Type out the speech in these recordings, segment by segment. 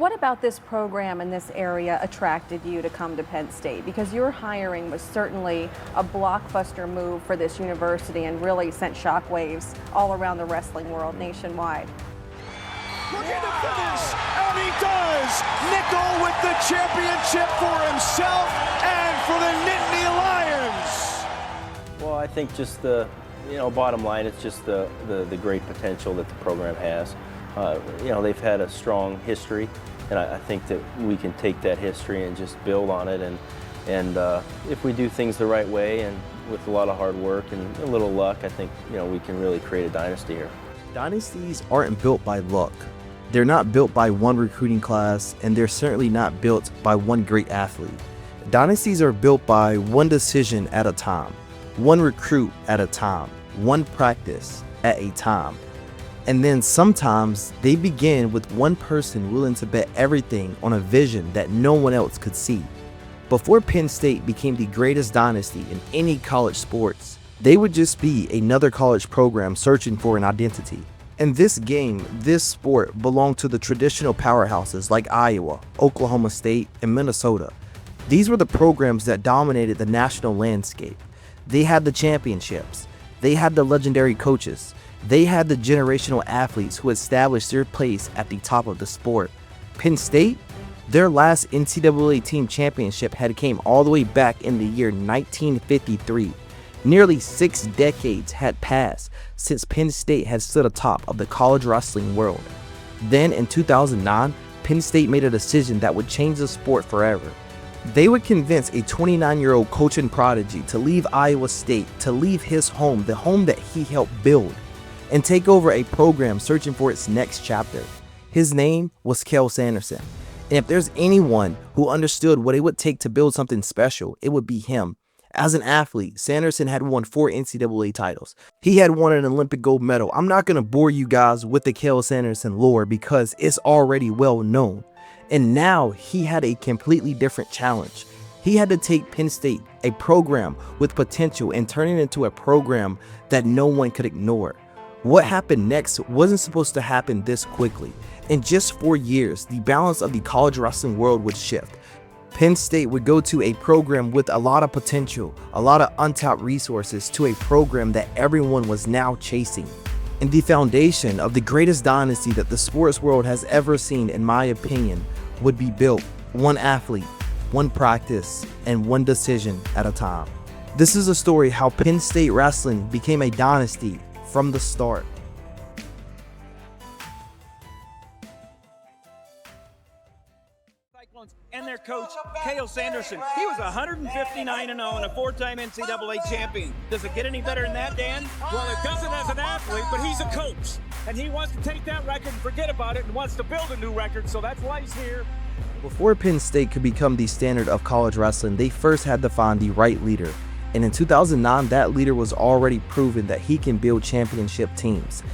What about this program and this area attracted you to come to Penn State? Because your hiring was certainly a blockbuster move for this university and really sent shockwaves all around the wrestling world nationwide. Looking to finish, and he does! Nico with the championship for himself and for the Nittany Lions! Well, I think just bottom line, it's just the great potential that the program has. They've had a strong history, and I think that we can take that history and just build on it. And if we do things the right way and with a lot of hard work and a little luck, I think we can really create a dynasty here. Dynasties aren't built by luck. They're not built by one recruiting class, and they're certainly not built by one great athlete. Dynasties are built by one decision at a time, one recruit at a time, one practice at a time. And then sometimes they begin with one person willing to bet everything on a vision that no one else could see. Before Penn State became the greatest dynasty in any college sports, they would just be another college program searching for an identity. And this game, this sport, belonged to the traditional powerhouses like Iowa, Oklahoma State, and Minnesota. These were the programs that dominated the national landscape. They had the championships. They had the legendary coaches. They had the generational athletes who established their place at the top of the sport. Penn State, their last NCAA team championship had came all the way back in the year 1953. Nearly 6 decades had passed since Penn State had stood atop of the college wrestling world. Then in 2009, Penn State made a decision that would change the sport forever. They would convince a 29-year-old coaching prodigy to leave Iowa State, to leave his home, the home that he helped build, and take over a program searching for its next chapter. His name was Cael Sanderson. And if there's anyone who understood what it would take to build something special, it would be him. As an athlete, Sanderson had won 4 NCAA titles. He had won an Olympic gold medal. I'm not going to bore you guys with the Cael Sanderson lore because it's already well known. And now he had a completely different challenge. He had to take Penn State, a program with potential, and turn it into a program that no one could ignore. What happened next wasn't supposed to happen this quickly. In just 4 years, the balance of the college wrestling world would shift. Penn State would go to a program with a lot of potential, a lot of untapped resources, to a program that everyone was now chasing. And the foundation of the greatest dynasty that the sports world has ever seen, in my opinion, would be built one athlete, one practice, and one decision at a time. This is a story how Penn State wrestling became a dynasty from the start. And their coach, Cael Sanderson. He was 159-0 and a 4-time NCAA champion. Does it get any better than that, Dan? Well, it doesn't as an athlete, but he's a coach. And he wants to take that record and forget about it and wants to build a new record, so that's why he's here. Before Penn State could become the standard of college wrestling, they first had to find the right leader. And in 2009, that leader was already proven that he can build championship teams.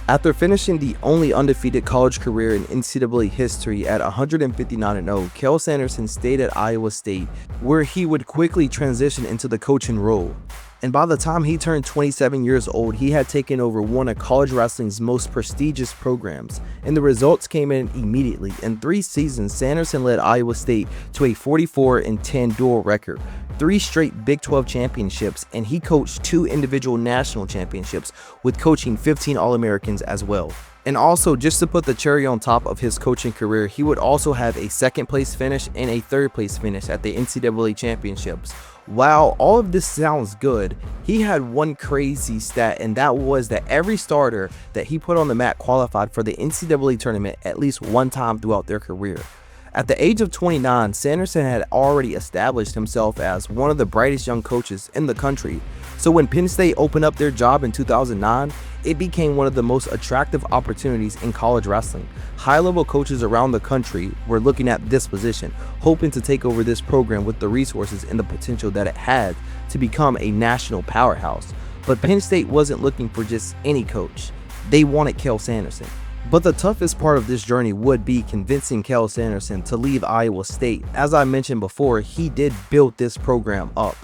After finishing the only undefeated college career in NCAA history at 159-0, Cael Sanderson stayed at Iowa State, where he would quickly transition into the coaching role. And by the time he turned 27 years old, he had taken over one of college wrestling's most prestigious programs, and the results came in immediately. In 3 seasons, Sanderson led Iowa State to a 44-10 dual record, 3 straight Big 12 championships, and he coached 2 individual national championships, with coaching 15 All-Americans as well. And also, just to put the cherry on top of his coaching career, he would also have a 2nd place finish and a 3rd place finish at the NCAA Championships. While all of this sounds good, he had one crazy stat, and that was that every starter that he put on the mat qualified for the NCAA tournament at least one time throughout their career. At the age of 29, Sanderson had already established himself as one of the brightest young coaches in the country. So when Penn State opened up their job in 2009, it became one of the most attractive opportunities in college wrestling. High-level coaches around the country were looking at this position, hoping to take over this program with the resources and the potential that it had to become a national powerhouse. But Penn State wasn't looking for just any coach. They wanted Cael Sanderson. But the toughest part of this journey would be convincing Cael Sanderson to leave Iowa State. As I mentioned before, he did build this program up.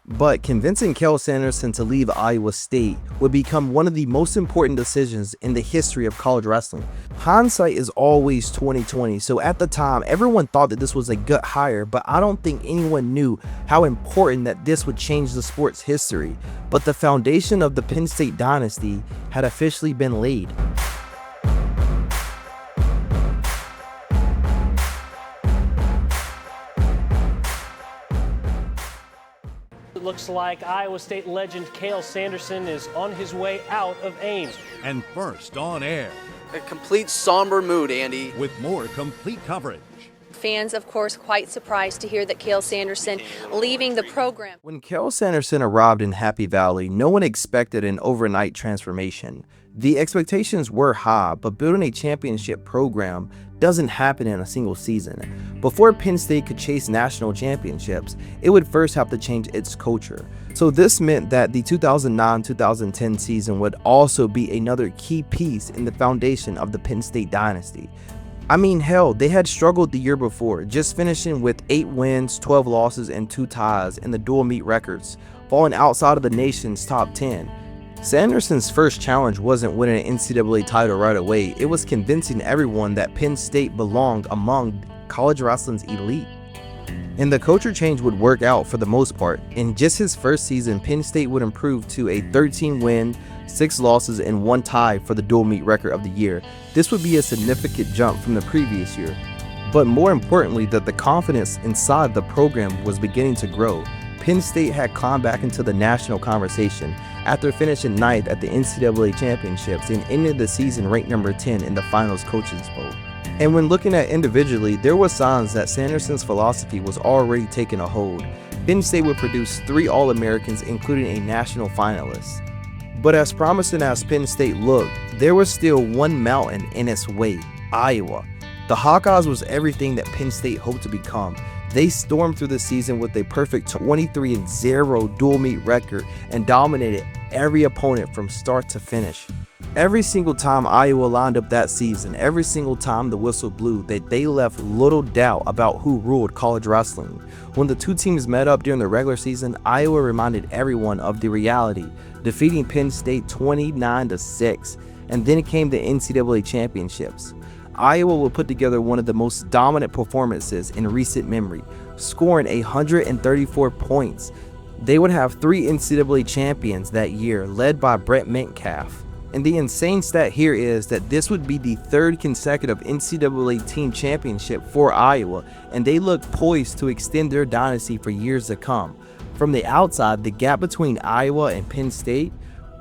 But convincing Cael Sanderson to leave Iowa State would become one of the most important decisions in the history of college wrestling. Hindsight is always 2020, so at the time everyone thought that this was a good hire, but I don't think anyone knew how important that this would change the sport's history. But the foundation of the Penn State dynasty had officially been laid. It looks like Iowa State legend Cael Sanderson is on his way out of Ames. And first on air, A complete somber mood, Andy. with more complete coverage. Fans, of course, quite surprised to hear that Cael Sanderson leaving the program. When Cael Sanderson arrived in Happy Valley, no one expected an overnight transformation. The expectations were high, but building a championship program doesn't happen in a single season. Before Penn State could chase national championships, it would first have to change its culture. So this meant that the 2009-2010 season would also be another key piece in the foundation of the Penn State dynasty. I mean, hell, they had struggled the year before, just finishing with 8 wins, 12 losses, and 2 ties in the dual meet records, falling outside of the nation's top 10. Sanderson's first challenge wasn't winning an NCAA title right away, it was convincing everyone that Penn State belonged among college wrestling's elite. And the culture change would work out for the most part. In just his first season, Penn State would improve to a 13-win, 6 losses, and 1 tie for the dual meet record of the year. This would be a significant jump from the previous year. But more importantly, that the confidence inside the program was beginning to grow. Penn State had climbed back into the national conversation after finishing 9th at the NCAA Championships and ended the season ranked number 10 in the finals coaches poll. And when looking at individually, there were signs that Sanderson's philosophy was already taking a hold. Penn State would produce 3 All-Americans, including a national finalist. But as promising as Penn State looked, there was still one mountain in its way: Iowa. The Hawkeyes was everything that Penn State hoped to become. They stormed through the season with a perfect 23-0 dual meet record and dominated every opponent from start to finish. Every single time Iowa lined up that season, every single time the whistle blew, that they left little doubt about who ruled college wrestling. When the two teams met up during the regular season, Iowa reminded everyone of the reality, defeating Penn State 29-6, and then came the NCAA Championships. Iowa will put together one of the most dominant performances in recent memory, scoring 134 points. They would have 3 NCAA champions that year, led by Brett Metcalf. And the insane stat here is that this would be the 3rd consecutive NCAA team championship for Iowa, and they look poised to extend their dynasty for years to come. From the outside, the gap between Iowa and Penn State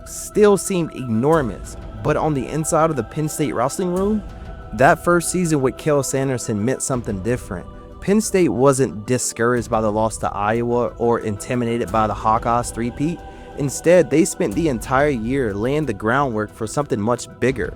still seemed enormous, but on the inside of the Penn State wrestling room, that first season with Cael Sanderson meant something different. Penn State wasn't discouraged by the loss to Iowa or intimidated by the Hawkeyes three-peat. Instead, they spent the entire year laying the groundwork for something much bigger.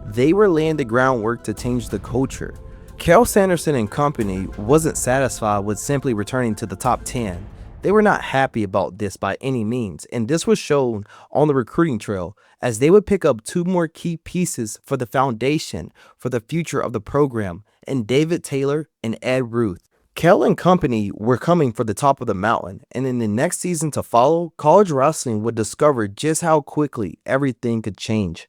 They were laying the groundwork to change the culture. Cael Sanderson and company wasn't satisfied with simply returning to the top 10. They were not happy about this by any means, and this was shown on the recruiting trail as they would pick up 2 more key pieces for the foundation for the future of the program, in David Taylor and Ed Ruth. Cael and company were coming for the top of the mountain, and in the next season to follow, college wrestling would discover just how quickly everything could change.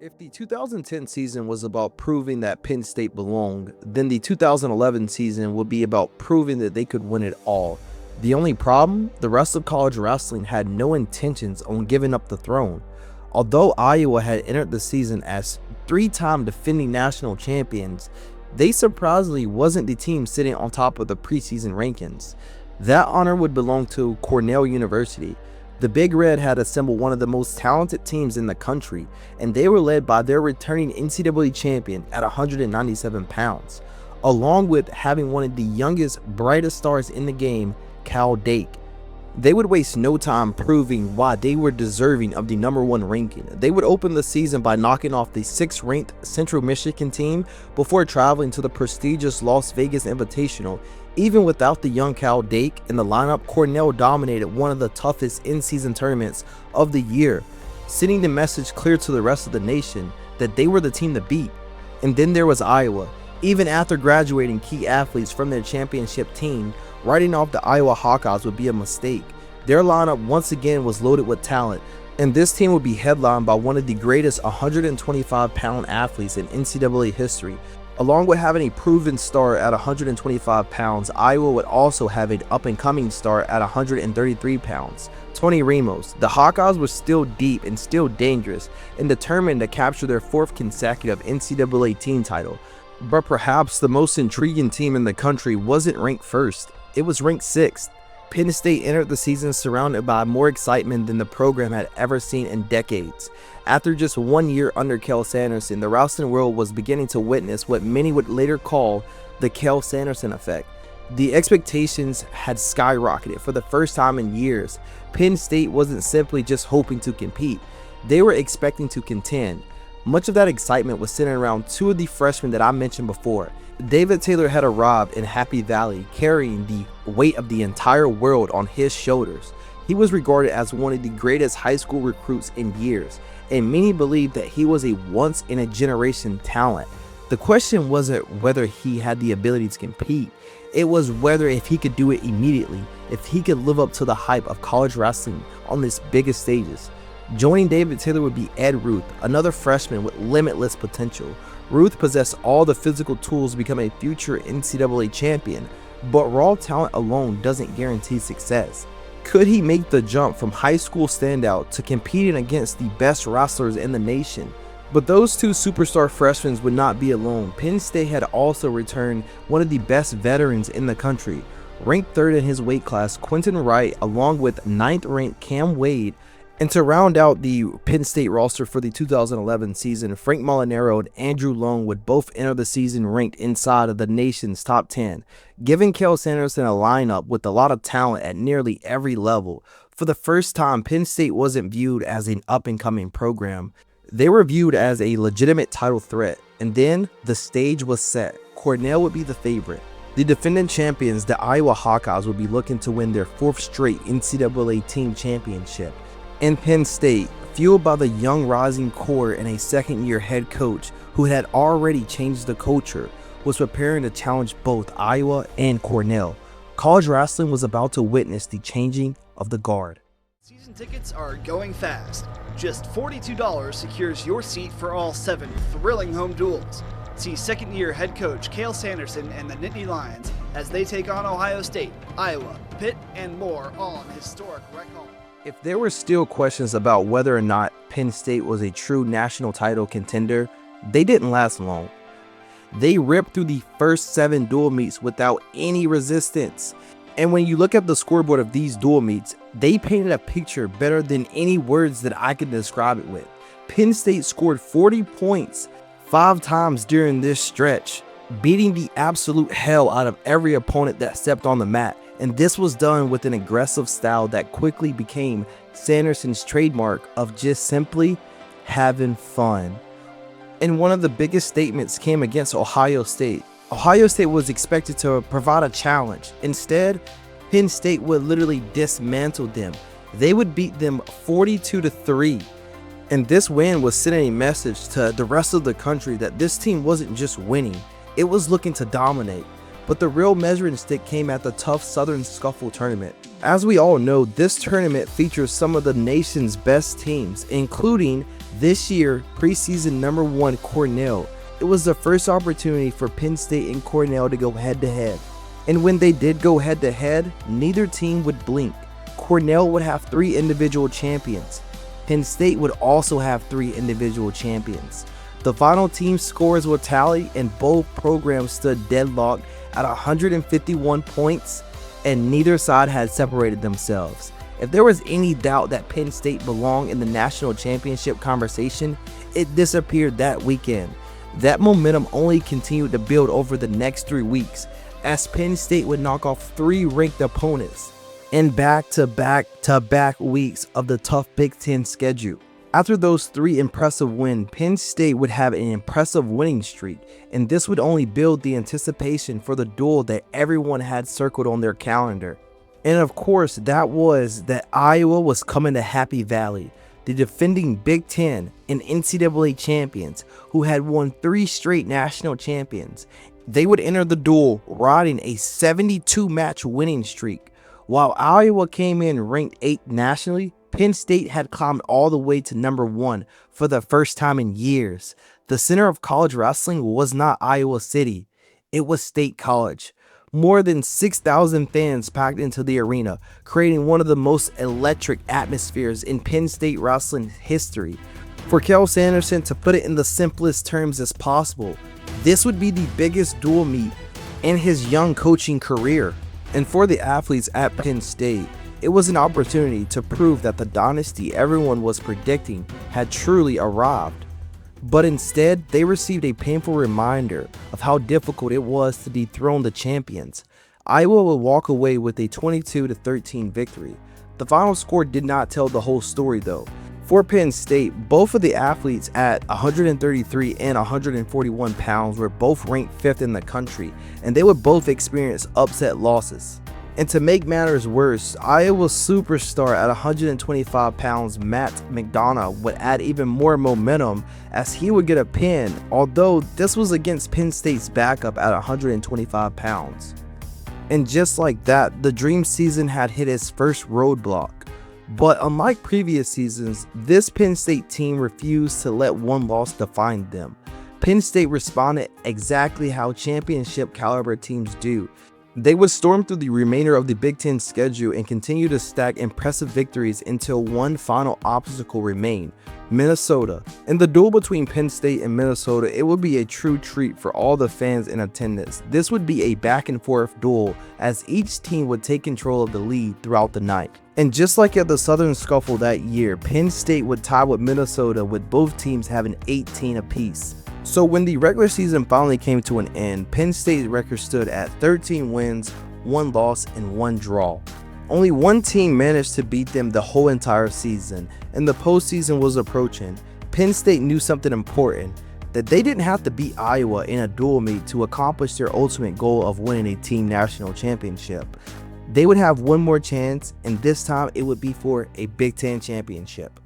If the 2010 season was about proving that Penn State belonged, then the 2011 season would be about proving that they could win it all. The only problem? The rest of college wrestling had no intentions on giving up the throne. Although Iowa had entered the season as 3-time defending national champions, they surprisingly wasn't the team sitting on top of the preseason rankings. That honor would belong to Cornell University. The Big Red had assembled one of the most talented teams in the country, and they were led by their returning NCAA champion at 197 pounds, along with having one of the youngest, brightest stars in the game, Cal Dake. They would waste no time proving why they were deserving of the #1 ranking. They would open the season by knocking off the 6th-ranked Central Michigan team before traveling to the prestigious Las Vegas Invitational. Even without the young Cal Dake in the lineup, Cornell dominated one of the toughest in-season tournaments of the year. sending the message clear to the rest of the nation that they were the team to beat. And then there was Iowa. Even after graduating key athletes from their championship team, writing off the Iowa Hawkeyes would be a mistake. Their lineup once again was loaded with talent, and this team would be headlined by one of the greatest 125-pound athletes in NCAA history. Along with having a proven star at 125 pounds, Iowa would also have an up-and-coming star at 133 pounds, Tony Ramos. The Hawkeyes were still deep and still dangerous and determined to capture their 4th consecutive NCAA team title. But perhaps the most intriguing team in the country wasn't ranked 1st, it was ranked 6th. Penn State entered the season surrounded by more excitement than the program had ever seen in decades. After just 1 year under Cael Sanderson, the Ralston world was beginning to witness what many would later call the Cael Sanderson effect. The expectations had skyrocketed for the first time in years. Penn State wasn't simply just hoping to compete, they were expecting to contend. Much of that excitement was centered around 2 of the freshmen that I mentioned before. David Taylor had arrived in Happy Valley carrying the weight of the entire world on his shoulders. He was regarded as one of the greatest high school recruits in years, and many believed that he was a once-in-a-generation talent. The question wasn't whether he had the ability to compete, it was whether if he could do it immediately, if he could live up to the hype of college wrestling on its biggest stages. Joining David Taylor would be Ed Ruth, another freshman with limitless potential. Ruth possessed all the physical tools to become a future NCAA champion, but raw talent alone doesn't guarantee success. Could he make the jump from high school standout to competing against the best wrestlers in the nation? But those 2 superstar freshmen would not be alone. Penn State had also returned one of the best veterans in the country. Ranked 3rd in his weight class, Quentin Wright, along with 9th-ranked Cam Wade. And to round out the Penn State roster for the 2011 season, Frank Molinaro and Andrew Long would both enter the season ranked inside of the nation's top 10, giving Cael Sanderson a lineup with a lot of talent at nearly every level. For the first time, Penn State wasn't viewed as an up-and-coming program. They were viewed as a legitimate title threat. And then the stage was set. Cornell would be the favorite. The defending champions, the Iowa Hawkeyes, would be looking to win their 4th straight NCAA team championship. And Penn State, fueled by the young rising core and a 2nd-year head coach who had already changed the culture, was preparing to challenge both Iowa and Cornell. College wrestling was about to witness the changing of the guard. Season tickets are going fast. Just $42 secures your seat for all 7 thrilling home duels. See 2nd-year head coach Cael Sanderson and the Nittany Lions as they take on Ohio State, Iowa, Pitt, and more on historic Rec Hall. If there were still questions about whether or not Penn State was a true national title contender, they didn't last long. They ripped through the first 7 dual meets without any resistance. And when you look at the scoreboard of these dual meets, they painted a picture better than any words that I could describe it with. Penn State scored 40 points 5 times during this stretch, beating the absolute hell out of every opponent that stepped on the mat. And this was done with an aggressive style that quickly became Sanderson's trademark of just simply having fun. And one of the biggest statements came against Ohio State. Ohio State was expected to provide a challenge. Instead, Penn State would literally dismantle them. They would beat them 42-3. And this win was sending a message to the rest of the country that this team wasn't just winning, it was looking to dominate. But the real measuring stick came at the tough Southern Scuffle tournament. As we all know, this tournament features some of the nation's best teams, including this year preseason number 1 Cornell. It was the first opportunity for Penn State and Cornell to go head-to-head. And when they did go head-to-head, neither team would blink. Cornell would have 3 individual champions. Penn State would also have 3 individual champions. The final team scores were tallied and both programs stood deadlocked at 151 points, and neither side had separated themselves. If there was any doubt that Penn State belonged in the national championship conversation, it disappeared that weekend. That momentum only continued to build over the next 3 weeks, as Penn State would knock off 3 ranked opponents in back-to-back weeks of the tough Big Ten schedule. After those 3 impressive wins, Penn State would have an impressive winning streak, and this would only build the anticipation for the duel that everyone had circled on their calendar. And of course, that was that Iowa was coming to Happy Valley. the defending Big Ten and NCAA champions who had won 3 straight national champions. They would enter the duel riding a 72-match winning streak. While Iowa came in ranked 8th nationally, Penn State had climbed all the way to number 1 for the first time in years. The center of college wrestling was not Iowa City, it was State College. More than 6,000 fans packed into the arena, creating one of the most electric atmospheres in Penn State wrestling history. For Cael Sanderson to put it in the simplest terms as possible, this would be the biggest dual meet in his young coaching career. And for the athletes at Penn State, it was an opportunity to prove that the dynasty everyone was predicting had truly arrived. But instead, they received a painful reminder of how difficult it was to dethrone the champions. Iowa would walk away with a 22-13 victory. The final score did not tell the whole story though. For Penn State, both of the athletes at 133 and 141 pounds were both ranked 5th in the country, and they would both experience upset losses. And to make matters worse, Iowa's superstar at 125 pounds, Matt McDonough, would add even more momentum as he would get a pin, although this was against Penn State's backup at 125 pounds. And just like that, the dream season had hit its first roadblock. But unlike previous seasons, this Penn State team refused to let one loss define them. Penn State responded exactly how championship caliber teams do. They would storm through the remainder of the Big Ten schedule and continue to stack impressive victories until one final obstacle remained: Minnesota. In the duel between Penn State and Minnesota, it would be a true treat for all the fans in attendance. This would be a back and forth duel as each team would take control of the lead throughout the night. And just like at the Southern Scuffle that year, Penn State would tie with Minnesota with both teams having 18 apiece. So when the regular season finally came to an end, Penn State's record stood at 13 wins, 1 loss, and 1 draw. Only one team managed to beat them the whole entire season, and the postseason was approaching. Penn State knew something important, that they didn't have to beat Iowa in a dual meet to accomplish their ultimate goal of winning a team national championship. They would have one more chance, and this time it would be for a Big Ten championship.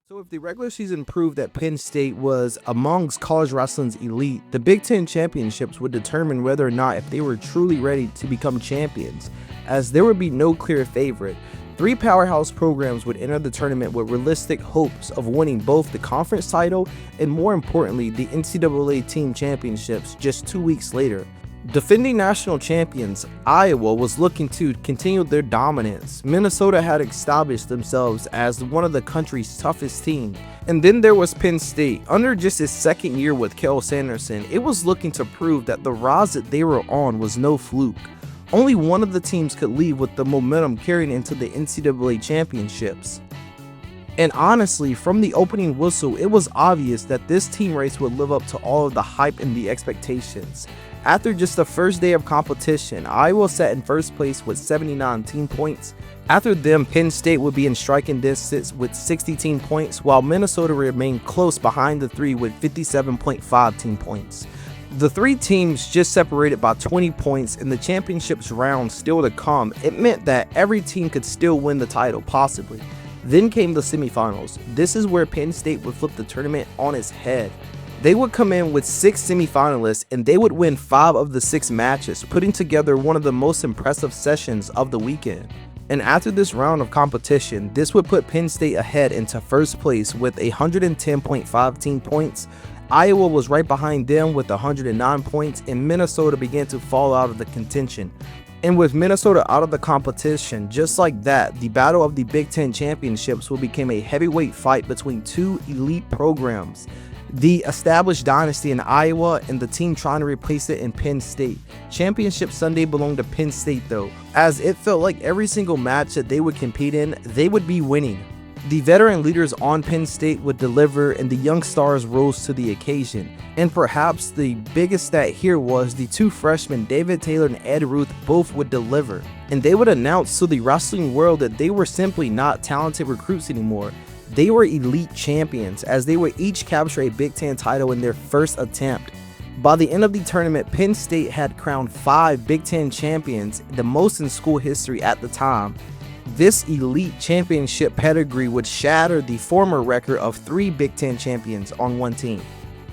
So if the regular season proved that Penn State was amongst college wrestling's elite, the Big Ten championships would determine whether or not if they were truly ready to become champions, as there would be no clear favorite. 3 powerhouse programs would enter the tournament with realistic hopes of winning both the conference title and, more importantly, the NCAA team championships just 2 weeks later. Defending national champions, Iowa was looking to continue their dominance. Minnesota had established themselves as one of the country's toughest teams. And then there was Penn State. Under just his second year with Cael Sanderson, it was looking to prove that the rise that they were on was no fluke. Only one of the teams could leave with the momentum carrying into the NCAA championships. And honestly, from the opening whistle, it was obvious that this team race would live up to all of the hype and the expectations. After just the first day of competition, Iowa sat in first place with 79 team points. After them, Penn State would be in striking distance with 60 team points, while Minnesota remained close behind the 3 with 57.5 team points. The 3 teams just separated by 20 points, and the championships round still to come. It meant that every team could still win the title, possibly. Then came the semifinals. This is where Penn State would flip the tournament on its head. They would come in with 6 semifinalists, and they would win 5 of the 6 matches, putting together one of the most impressive sessions of the weekend. And after this round of competition, this would put Penn State ahead into first place with 110.5 team points. Iowa was right behind them with 109 points, and Minnesota began to fall out of the contention. And with Minnesota out of the competition, just like that, the battle of the Big Ten championships will become a heavyweight fight between 2 elite programs. The established dynasty in Iowa and the team trying to replace it in Penn State. Championship Sunday belonged to Penn State though, as it felt like every single match that they would compete in, they would be winning. The veteran leaders on Penn State would deliver, and the young stars rose to the occasion. And perhaps the biggest stat here was the 2 freshmen, David Taylor and Ed Ruth, both would deliver. And they would announce to the wrestling world that they were simply not talented recruits anymore. They were elite champions, as they would each capture a Big Ten title in their first attempt. By the end of the tournament, Penn State had crowned 5 Big Ten champions, the most in school history at the time. This elite championship pedigree would shatter the former record of 3 Big Ten champions on one team.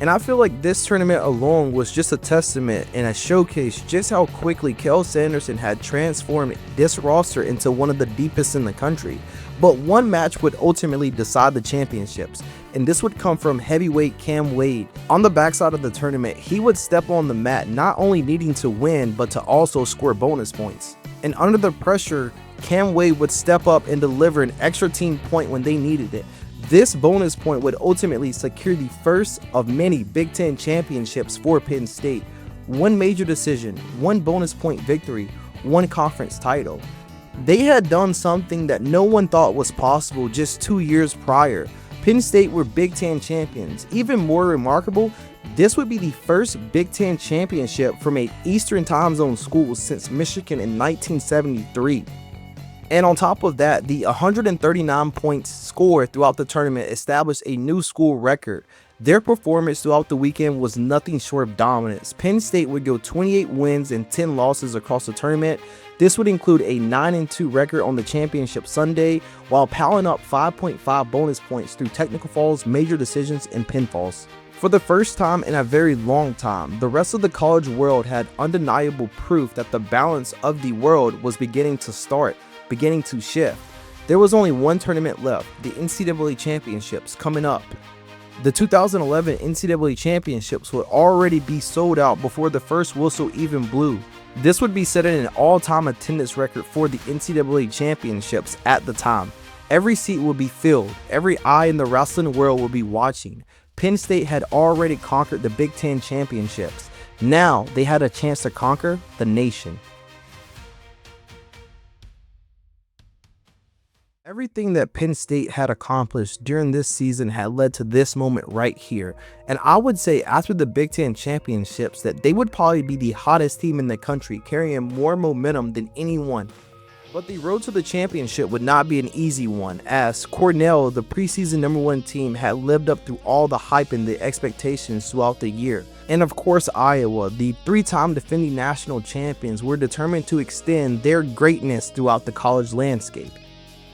And I feel like this tournament alone was just a testament and a showcase just how quickly Cael Sanderson had transformed this roster into one of the deepest in the country. But one match would ultimately decide the championships, and this would come from heavyweight Cam Wade. On the backside of the tournament, he would step on the mat not only needing to win, but to also score bonus points. And under the pressure, Cam Wade would step up and deliver an extra team point when they needed it. This bonus point would ultimately secure the first of many Big Ten championships for Penn State. One major decision, one bonus point victory, one conference title. They had done something that no one thought was possible just 2 years prior. Penn State were Big Ten champions. Even more remarkable, this would be the first Big Ten championship from an Eastern Time Zone school since Michigan in 1973. And on top of that, the 139 points scored throughout the tournament established a new school record. Their performance throughout the weekend was nothing short of dominance. Penn State would go 28 wins and 10 losses across the tournament. This would include a 9-2 record on the championship Sunday, while piling up 5.5 bonus points through technical falls, major decisions, and pinfalls. For the first time in a very long time, the rest of the college world had undeniable proof that the balance of the world was beginning to shift. There was only one tournament left, the NCAA Championships, coming up. The 2011 NCAA Championships would already be sold out before the first whistle even blew. This would be setting an all-time attendance record for the NCAA Championships at the time. Every seat would be filled, every eye in the wrestling world would be watching. Penn State had already conquered the Big Ten Championships. Now they had a chance to conquer the nation. Everything that Penn State had accomplished during this season had led to this moment right here. And I would say after the Big Ten Championships that they would probably be the hottest team in the country, carrying more momentum than anyone. But the road to the championship would not be an easy one, as Cornell, the preseason #1 team, had lived up to all the hype and the expectations throughout the year. And of course Iowa, the 3-time defending national champions, were determined to extend their greatness throughout the college landscape.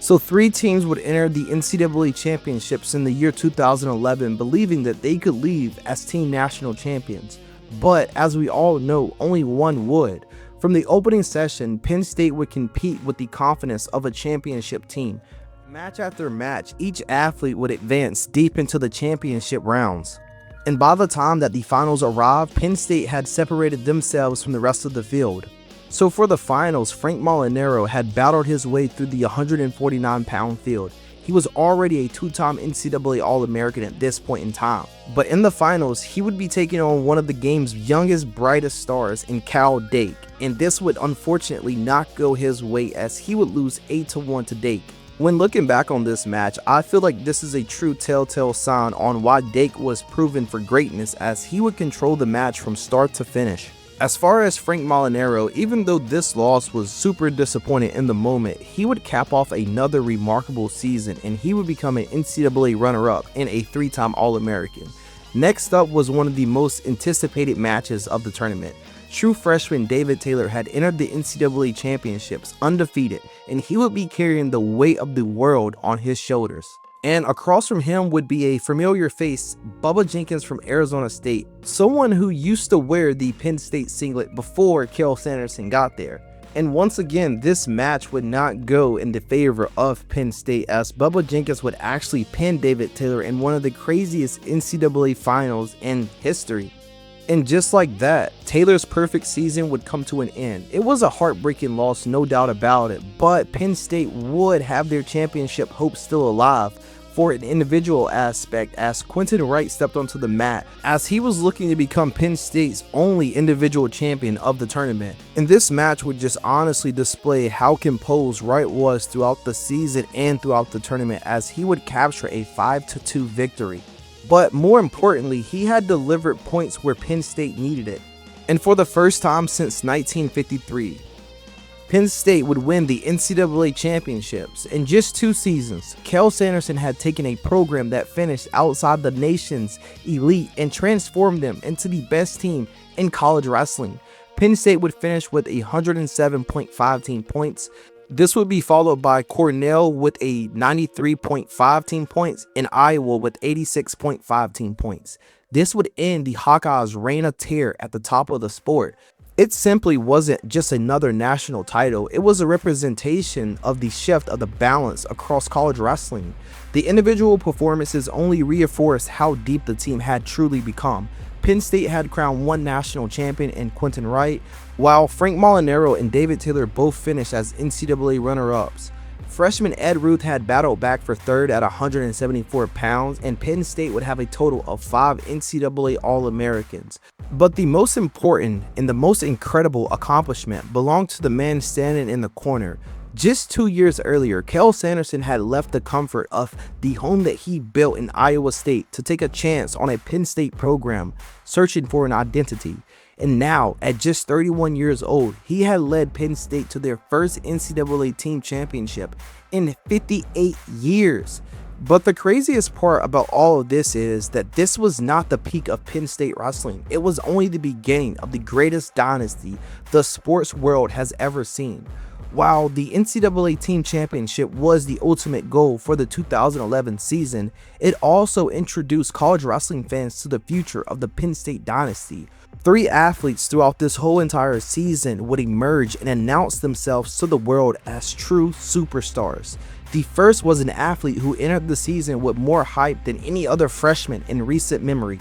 So 3 teams would enter the NCAA Championships in the year 2011, believing that they could leave as team national champions. But as we all know, only one would. From the opening session, Penn State would compete with the confidence of a championship team. Match after match, each athlete would advance deep into the championship rounds. And by the time that the finals arrived, Penn State had separated themselves from the rest of the field. So for the finals, Frank Molinaro had battled his way through the 149-pound field. He was already a 2-time NCAA All-American at this point in time. But in the finals, he would be taking on one of the game's youngest, brightest stars in Cal Dake. And this would unfortunately not go his way, as he would lose 8-1 to Dake. When looking back on this match, I feel like this is a true telltale sign on why Dake was proven for greatness, as he would control the match from start to finish. As far as Frank Molinaro, even though this loss was super disappointing in the moment, he would cap off another remarkable season, and he would become an NCAA runner-up and a 3-time All-American. Next up was one of the most anticipated matches of the tournament. True freshman David Taylor had entered the NCAA Championships undefeated, and he would be carrying the weight of the world on his shoulders. And across from him would be a familiar face, Bubba Jenkins from Arizona State, someone who used to wear the Penn State singlet before Cael Sanderson got there. And once again, this match would not go in the favor of Penn State, as Bubba Jenkins would actually pin David Taylor in one of the craziest NCAA finals in history. And just like that, Taylor's perfect season would come to an end. It was a heartbreaking loss, no doubt about it, but Penn State would have their championship hopes still alive for an individual aspect, as Quentin Wright stepped onto the mat, as he was looking to become Penn State's only individual champion of the tournament. And this match would just honestly display how composed Wright was throughout the season and throughout the tournament, as he would capture a 5-2 victory. But more importantly, he had delivered points where Penn State needed it. And for the first time since 1953, Penn State would win the NCAA Championships. In just 2 seasons, Cael Sanderson had taken a program that finished outside the nation's elite and transformed them into the best team in college wrestling. Penn State would finish with 107.15 points, This would be followed by Cornell with a 93.5 team points and Iowa with 86.5 team points. This would end the Hawkeyes' reign of terror at the top of the sport. It simply wasn't just another national title, it was a representation of the shift of the balance across college wrestling. The individual performances only reinforced how deep the team had truly become. Penn State had crowned one national champion in Quentin Wright, while Frank Molinaro and David Taylor both finished as NCAA runner-ups. Freshman Ed Ruth had battled back for third at 174 pounds, and Penn State would have a total of 5 NCAA All-Americans. But the most important and the most incredible accomplishment belonged to the man standing in the corner. Just 2 years earlier, Cael Sanderson had left the comfort of the home that he built in Iowa State to take a chance on a Penn State program, searching for an identity. And now, at just 31 years old, he had led Penn State to their first NCAA team championship in 58 years. But the craziest part about all of this is that this was not the peak of Penn State wrestling. It was only the beginning of the greatest dynasty the sports world has ever seen. While the NCAA Team Championship was the ultimate goal for the 2011 season, it also introduced college wrestling fans to the future of the Penn State dynasty. 3 athletes throughout this whole entire season would emerge and announce themselves to the world as true superstars. The first was an athlete who entered the season with more hype than any other freshman in recent memory.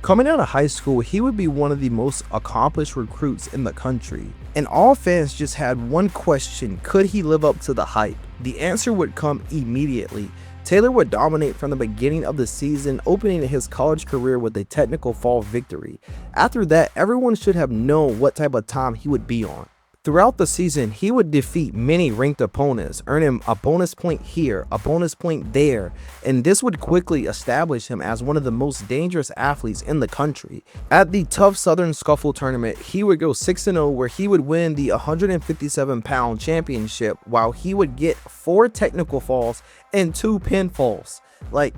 Coming out of high school, he would be one of the most accomplished recruits in the country. And all fans just had one question: could he live up to the hype? The answer would come immediately. Taylor would dominate from the beginning of the season, opening his college career with a technical fall victory. After that, everyone should have known what type of time he would be on. Throughout the season, he would defeat many ranked opponents, earning a bonus point here, a bonus point there, and this would quickly establish him as one of the most dangerous athletes in the country. At the Tough Southern Scuffle tournament, he would go 6-0, where he would win the 157-pound championship, while he would get 4 technical falls and 2 pinfalls. Like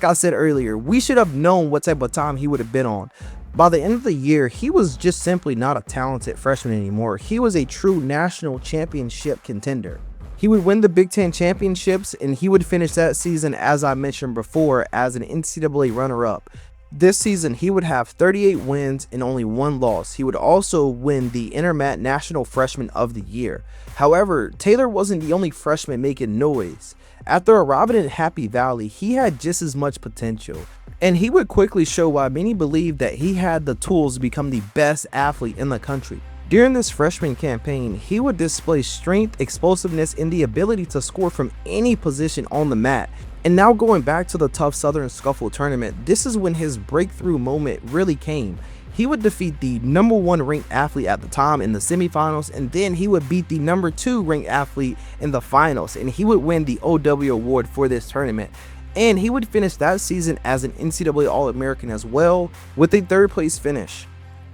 I said earlier, we should have known what type of time he would have been on. By the end of the year, he was just simply not a talented freshman anymore. He was a true national championship contender. He would win the Big Ten championships, and he would finish that season, as I mentioned before, as an NCAA runner-up. This season, he would have 38 wins and only 1 loss. He would also win the Intermat National Freshman of the Year. However, Taylor wasn't the only freshman making noise. After arriving in Happy Valley, he had just as much potential, and he would quickly show why many believed that he had the tools to become the best athlete in the country. During this freshman campaign, he would display strength, explosiveness, and the ability to score from any position on the mat. And now going back to the Tough Southern Scuffle tournament, this is when his breakthrough moment really came. He would defeat the #1 ranked athlete at the time in the semifinals, and then he would beat the #2 ranked athlete in the finals, and he would win the OW award for this tournament. And he would finish that season as an NCAA All-American as well, with a 3rd place finish.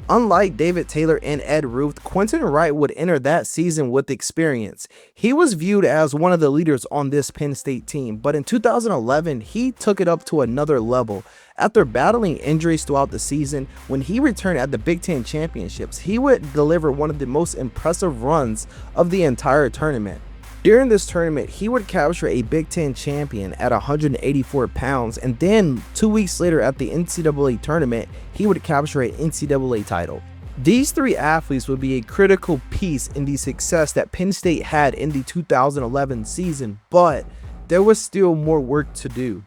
Unlike David Taylor and Ed Ruth, Quentin Wright would enter that season with experience. He was viewed as one of the leaders on this Penn State team, but in 2011, he took it up to another level. After battling injuries throughout the season, when he returned at the Big Ten Championships, he would deliver one of the most impressive runs of the entire tournament. During this tournament, he would capture a Big Ten champion at 184 pounds, and then 2 weeks later at the NCAA tournament, he would capture an NCAA title. These 3 athletes would be a critical piece in the success that Penn State had in the 2011 season, but there was still more work to do.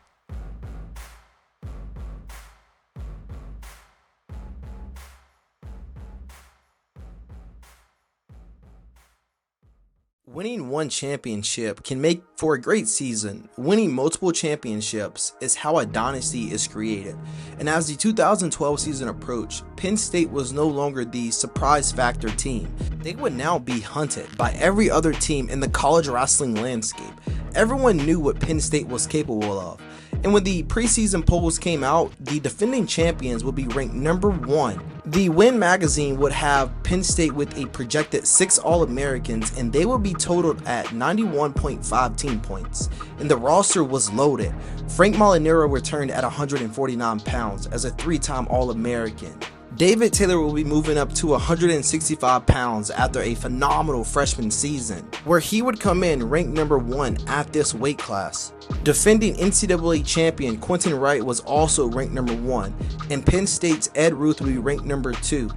Winning one championship can make for a great season. Winning multiple championships is how a dynasty is created. And as the 2012 season approached, Penn State was no longer the surprise factor team. They would now be hunted by every other team in the college wrestling landscape. Everyone knew what Penn State was capable of. And when the preseason polls came out, the defending champions would be ranked #1. The Win magazine would have Penn State with a projected 6 All-Americans, and they would be totaled at 91.5 team points. And the roster was loaded. Frank Molinaro returned at 149 pounds as a 3-time All-American. David Taylor will be moving up to 165 pounds after a phenomenal freshman season, where he would come in ranked number 1 at this weight class. Defending NCAA champion Quentin Wright was also ranked number 1, and Penn State's Ed Ruth will be ranked number 2.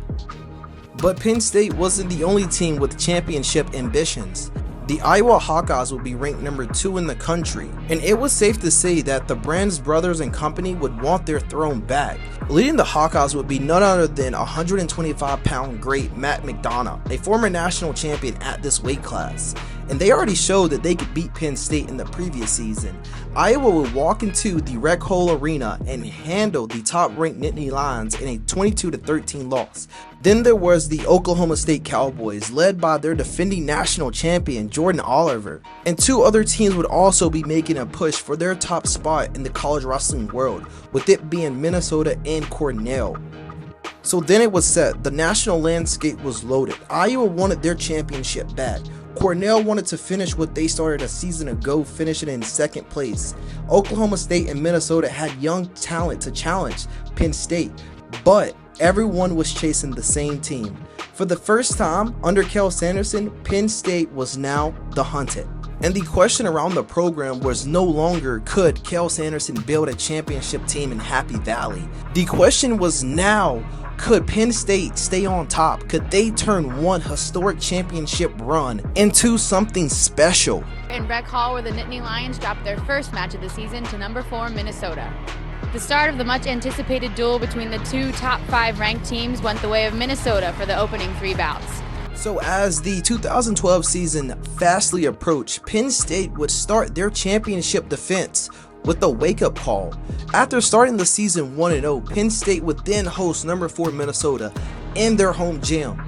But Penn State wasn't the only team with championship ambitions. The Iowa Hawkeyes would be ranked number 2 in the country, and it was safe to say that the Brands brothers and company would want their throne back. Leading the Hawkeyes would be none other than 125-pound great Matt McDonough, a former national champion at this weight class. And they already showed that they could beat Penn State in the previous season. Iowa would walk into the Rec Hall Arena and handle the top-ranked Nittany Lions in a 22-13 loss. Then there was the Oklahoma State Cowboys, led by their defending national champion Jordan Oliver. And 2 other teams would also be making a push for their top spot in the college wrestling world, with it being Minnesota and Cornell. So then it was set, the national landscape was loaded. Iowa wanted their championship back. Cornell wanted to finish what they started a season ago, finishing in 2nd place. Oklahoma State and Minnesota had young talent to challenge Penn State, but everyone was chasing the same team. For the first time under Cael Sanderson, Penn State was now the hunted. And the question around the program was no longer could Cael Sanderson build a championship team in Happy Valley. The question was now, could Penn State stay on top? Could they turn one historic championship run into something special? In Rec Hall, where the Nittany Lions dropped their first match of the season to number 4 Minnesota. The start of the much anticipated duel between the 2 top 5 ranked teams went the way of Minnesota for the opening 3 bouts. So as the 2012 season fastly approached, Penn State would start their championship defense with a wake-up call. After starting the season 1-0, Penn State would then host number 4 Minnesota in their home gym.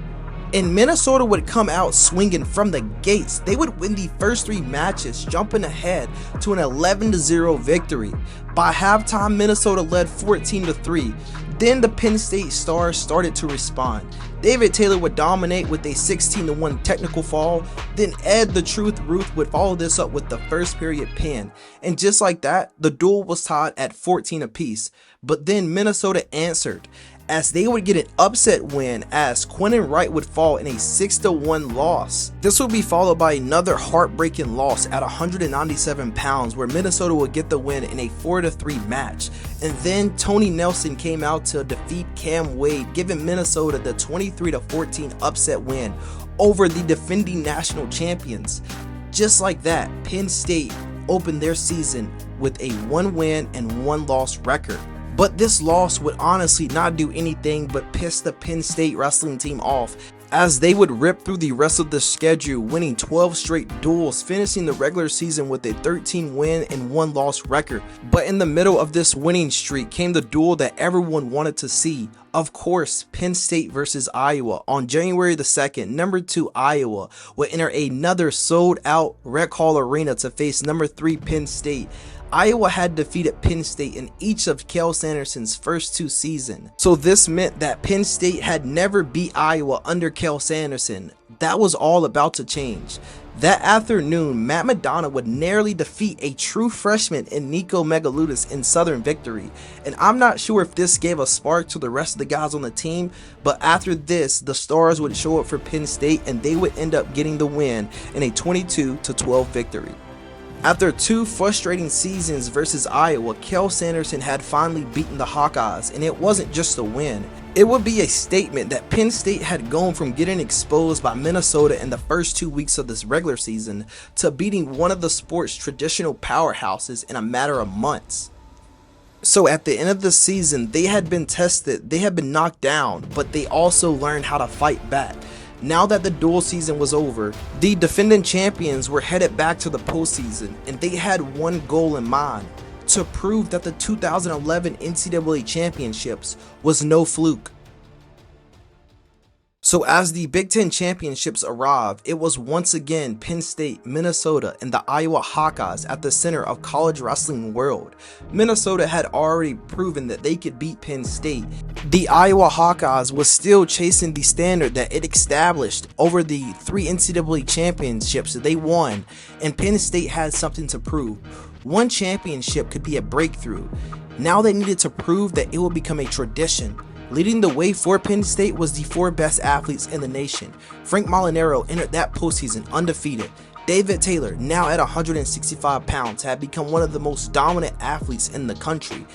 And Minnesota would come out swinging from the gates. They would win the first 3 matches, jumping ahead to an 11-0 victory. By halftime, Minnesota led 14-3. Then the Penn State Stars started to respond. David Taylor would dominate with a 16-1 technical fall. Then Ed the Truth Ruth would follow this up with the first period pin. And just like that, the duel was tied at 14 apiece. But then Minnesota answered, as they would get an upset win as Quentin Wright would fall in a 6-1 loss. This would be followed by another heartbreaking loss at 197 pounds where Minnesota would get the win in a 4-3 match. And then Tony Nelson came out to defeat Cam Wade, giving Minnesota the 23-14 upset win over the defending national champions. Just like that, Penn State opened their season with a 1-win and 1-loss record. But this loss would honestly not do anything but piss the Penn State wrestling team off, as they would rip through the rest of the schedule, winning 12 straight duels, finishing the regular season with a 13-win and 1-loss record. But in the middle of this winning streak came the duel that everyone wanted to see. Of course, Penn State versus Iowa. On January the 2nd, number 2 Iowa would enter another sold-out Rec Hall Arena to face number 3 Penn State. Iowa had defeated Penn State in each of Cael Sanderson's first 2 seasons. So this meant that Penn State had never beat Iowa under Cael Sanderson. That was all about to change. That afternoon, Matt McDonough would narrowly defeat a true freshman in Nico Megaludis in Southern Victory. And I'm not sure if this gave a spark to the rest of the guys on the team, but after this, the Stars would show up for Penn State and they would end up getting the win in a 22-12 victory. After 2 frustrating seasons versus Iowa, Cael Sanderson had finally beaten the Hawkeyes, and it wasn't just a win. It would be a statement that Penn State had gone from getting exposed by Minnesota in the first 2 weeks of this regular season to beating one of the sport's traditional powerhouses in a matter of months. So at the end of the season, they had been tested, they had been knocked down, but they also learned how to fight back. Now that the dual season was over, the defending champions were headed back to the postseason, and they had one goal in mind: to prove that the 2011 NCAA Championships was no fluke. So as the Big Ten Championships arrived, it was once again Penn State, Minnesota, and the Iowa Hawkeyes at the center of college wrestling world. Minnesota had already proven that they could beat Penn State. The Iowa Hawkeyes was still chasing the standard that it established over the 3 NCAA championships that they won, and Penn State had something to prove. One championship could be a breakthrough. Now they needed to prove that it would become a tradition. Leading the way for Penn State was the 4 best athletes in the nation. Frank Molinaro entered that postseason undefeated. David Taylor, now at 165 pounds, had become one of the most dominant athletes in the country.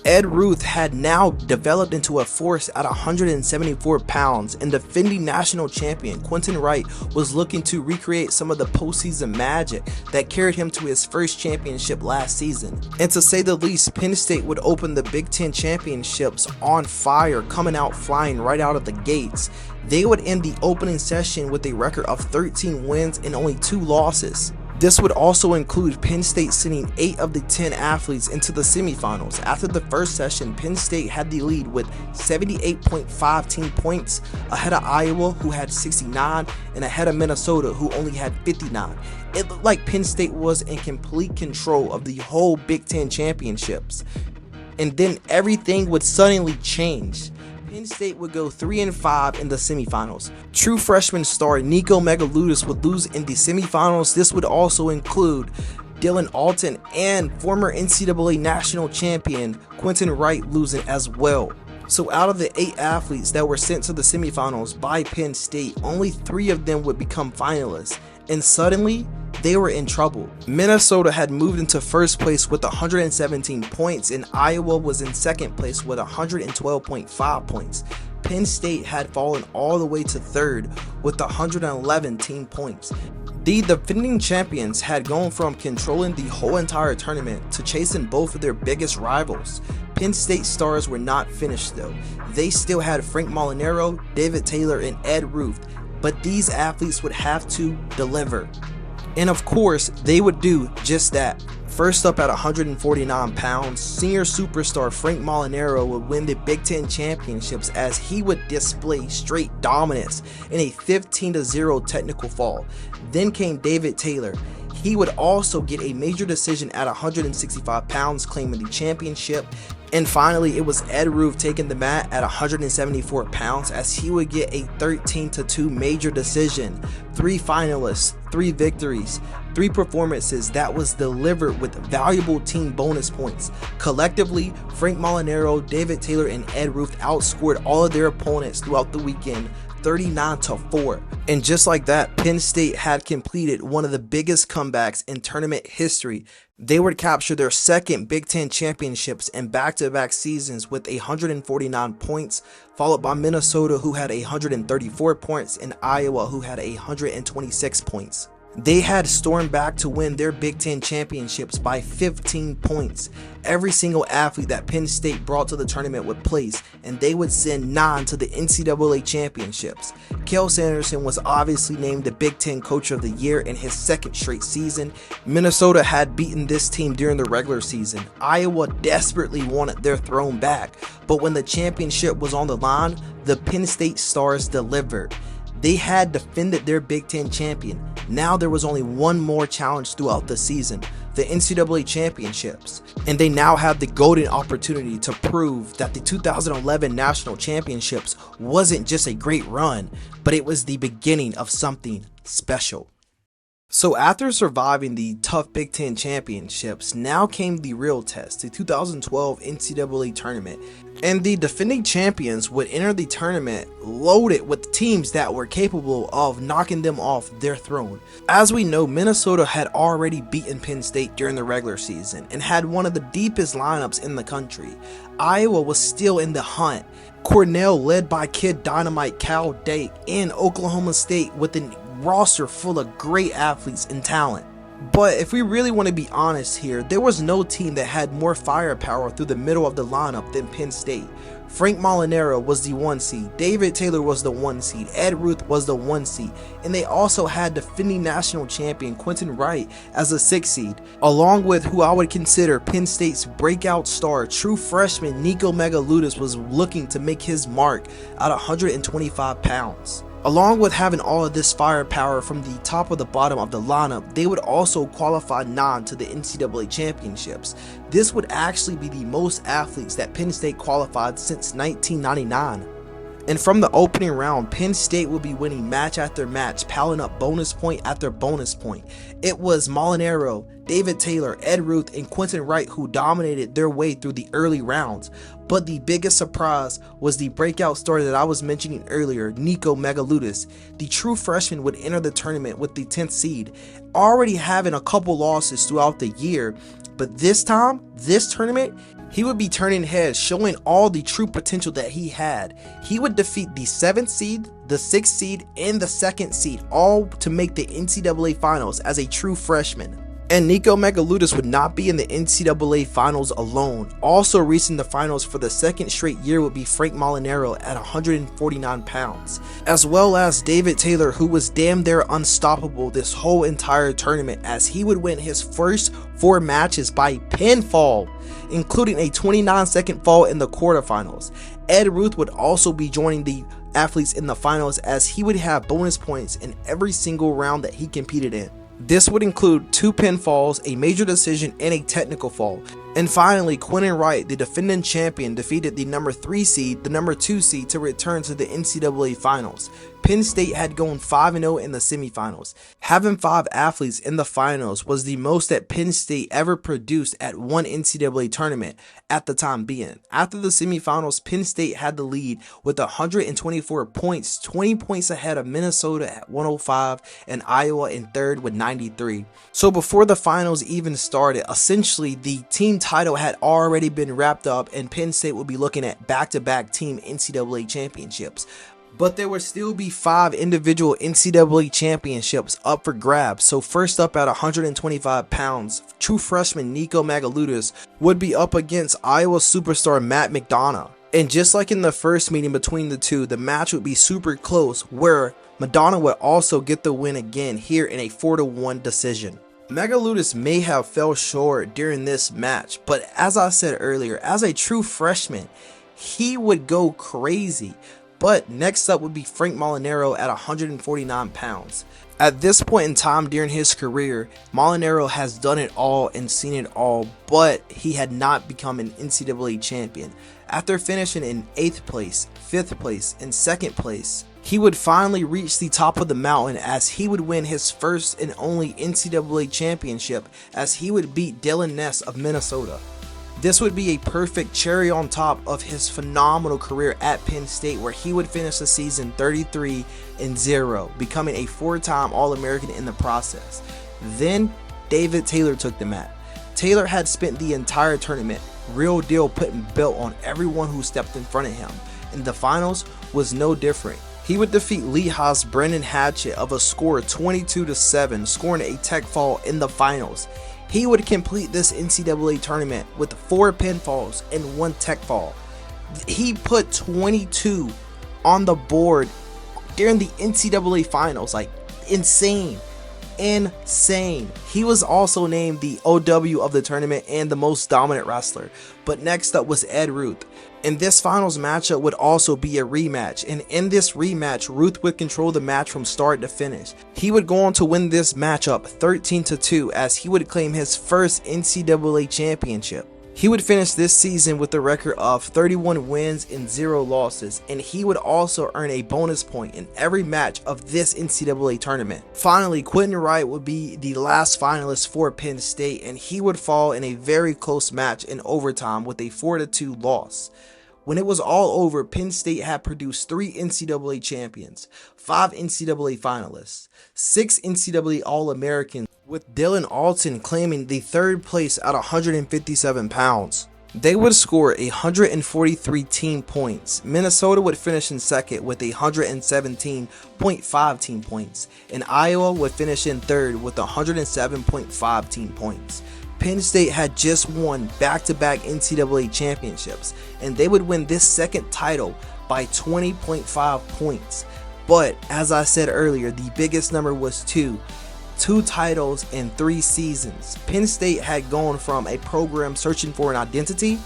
Ed Ruth had now developed into a force at 174 pounds, and defending national champion Quentin Wright was looking to recreate some of the postseason magic that carried him to his first championship last season. And to say the least, Penn State would open the Big Ten championships on fire, coming out flying right out of the gates. They would end the opening session with a record of 13 wins and only 2 losses. This would also include Penn State sending 8 of the 10 athletes into the semifinals. After the first session, Penn State had the lead with 78.5 team points, ahead of Iowa, who had 69, and ahead of Minnesota, who only had 59. It looked like Penn State was in complete control of the whole Big Ten championships. And then everything would suddenly change. Penn State would go 3-5 in the semifinals. True freshman star Nico Megaludis would lose in the semifinals. This would also include Dylan Alton and former NCAA national champion Quentin Wright losing as well. So out of the 8 athletes that were sent to the semifinals by Penn State, only 3 of them would become finalists. And suddenly, they were in trouble. Minnesota had moved into first place with 117 points, and Iowa was in second place with 112.5 points. Penn State had fallen all the way to third with 111 team points. The defending champions had gone from controlling the whole entire tournament to chasing both of their biggest rivals. Penn State stars were not finished though. They still had Frank Molinaro, David Taylor, and Ed Ruth, but these athletes would have to deliver. And of course, they would do just that. First up at 149 pounds, senior superstar Frank Molinaro would win the Big Ten championships as he would display straight dominance in a 15-0 technical fall. Then came David Taylor. He would also get a major decision at 165 pounds, claiming the championship. And finally, it was Ed Ruth taking the mat at 174 pounds as he would get a 13-2 major decision. 3 finalists, 3 victories, 3 performances that was delivered with valuable team bonus points. Collectively, Frank Molinaro, David Taylor, and Ed Ruth outscored all of their opponents throughout the weekend, 39-4. And just like that, Penn State had completed one of the biggest comebacks in tournament history. They would capture their second Big Ten championships in back-to-back seasons with 149 points, followed by Minnesota, who had 134 points, and Iowa, who had 126 points. They had stormed back to win their Big Ten championships by 15 points. Every single athlete that Penn State brought to the tournament would place, and they would send 9 to the NCAA championships. Cael Sanderson was obviously named the Big Ten Coach of the Year in his second straight season. Minnesota had beaten this team during the regular season. Iowa desperately wanted their throne back, but when the championship was on the line, the Penn State Stars delivered. They had defended their Big Ten champion. Now there was only one more challenge throughout the season, the NCAA Championships. And they now have the golden opportunity to prove that the 2011 National Championships wasn't just a great run, but it was the beginning of something special. So after surviving the tough Big Ten championships, now came the real test, the 2012 NCAA tournament. And the defending champions would enter the tournament loaded with teams that were capable of knocking them off their throne. As we know, Minnesota had already beaten Penn State during the regular season and had one of the deepest lineups in the country. Iowa was still in the hunt. Cornell, led by Kid Dynamite Cal Dake, and Oklahoma State with a roster full of great athletes and talent. But if we really want to be honest here, there was no team that had more firepower through the middle of the lineup than Penn State. Frank Molinaro was the 1 seed, David Taylor was the 1 seed, Ed Ruth was the 1 seed, and they also had defending national champion Quentin Wright as a 6 seed, along with who I would consider Penn State's breakout star, true freshman Nico Megaludis was looking to make his mark at 125 pounds. Along with having all of this firepower from the top of the bottom of the lineup, they would also qualify 9 to the NCAA Championships. This would actually be the most athletes that Penn State qualified since 1999. And from the opening round, Penn State would be winning match after match, piling up bonus point after bonus point. It was Molinaro, David Taylor, Ed Ruth, and Quentin Wright who dominated their way through the early rounds. But the biggest surprise was the breakout star that I was mentioning earlier, Nico Megaludis. The true freshman would enter the tournament with the 10th seed, already having a couple losses throughout the year. But this time, this tournament, he would be turning heads, showing all the true potential that he had. He would defeat the 7th seed, the 6th seed, and the 2nd seed, all to make the NCAA finals as a true freshman. And Nico Megaludis would not be in the NCAA finals alone. Also reaching the finals for the 2nd straight year would be Frank Molinaro at 149 pounds, as well as David Taylor, who was damn near unstoppable this whole entire tournament, as he would win his first 4 matches by pinfall, including a 29-second fall in the quarterfinals. Ed Ruth would also be joining the athletes in the finals, as he would have bonus points in every single round that he competed in. This would include 2 pinfalls, a major decision, and a technical fall. And finally, Quentin Wright, the defending champion, defeated the number 3 seed, the number 2 seed, to return to the NCAA finals. Penn State had gone 5-0 in the semifinals. Having 5 athletes in the finals was the most that Penn State ever produced at one NCAA tournament at the time being. After the semifinals, Penn State had the lead with 124 points, 20 points ahead of Minnesota at 105 and Iowa in 3rd with 93. So before the finals even started, essentially the team title had already been wrapped up, and Penn State would be looking at back-to-back team NCAA championships. But there would still be 5 individual NCAA championships up for grabs. So first up at 125 pounds, true freshman Nico Megaludis would be up against Iowa superstar Matt McDonough. And just like in the first meeting between the two, the match would be super close, where Madonna would also get the win again here in a 4-1 decision. Megaludis may have fell short during this match, but as I said earlier, as a true freshman, he would go crazy. But next up would be Frank Molinaro at 149 pounds. At this point in time during his career, Molinaro has done it all and seen it all, but he had not become an NCAA champion. After finishing in 8th place, 5th place, and 2nd place, he would finally reach the top of the mountain, as he would win his first and only NCAA championship, as he would beat Dylan Ness of Minnesota. This would be a perfect cherry on top of his phenomenal career at Penn State, where he would finish the season 33-0, becoming a 4-time All-American in the process. Then David Taylor took the mat. Taylor had spent the entire tournament real deal putting belt on everyone who stepped in front of him, and the finals was no different. He would defeat Lehigh's Brendan Hatchett of a score 22-7, scoring a tech fall in the finals. He would complete this NCAA tournament with 4 pinfalls and 1 tech fall. He put 22 on the board during the NCAA finals, like insane. He was also named the OW of the tournament and the most dominant wrestler. But next up was Ed Ruth. And this finals matchup would also be a rematch, and in this rematch, Ruth would control the match from start to finish. He would go on to win this matchup 13-2, as he would claim his first NCAA championship. He would finish this season with a record of 31 wins and 0 losses, and he would also earn a bonus point in every match of this NCAA tournament. Finally, Quentin Wright would be the last finalist for Penn State, and he would fall in a very close match in overtime with a 4-2 loss. When it was all over, Penn State had produced 3 NCAA champions, 5 NCAA finalists, 6 NCAA All-Americans, with Dylan Alton claiming the 3rd place at 157 pounds. They would score 143 team points. Minnesota would finish in 2nd with 117.5 team points, and Iowa would finish in 3rd with 107.5 team points. Penn State had just won back-to-back NCAA championships, and they would win this 2nd title by 20.5 points. But as I said earlier, the biggest number was 2 titles in 3 seasons. Penn State had gone from a program searching for an identity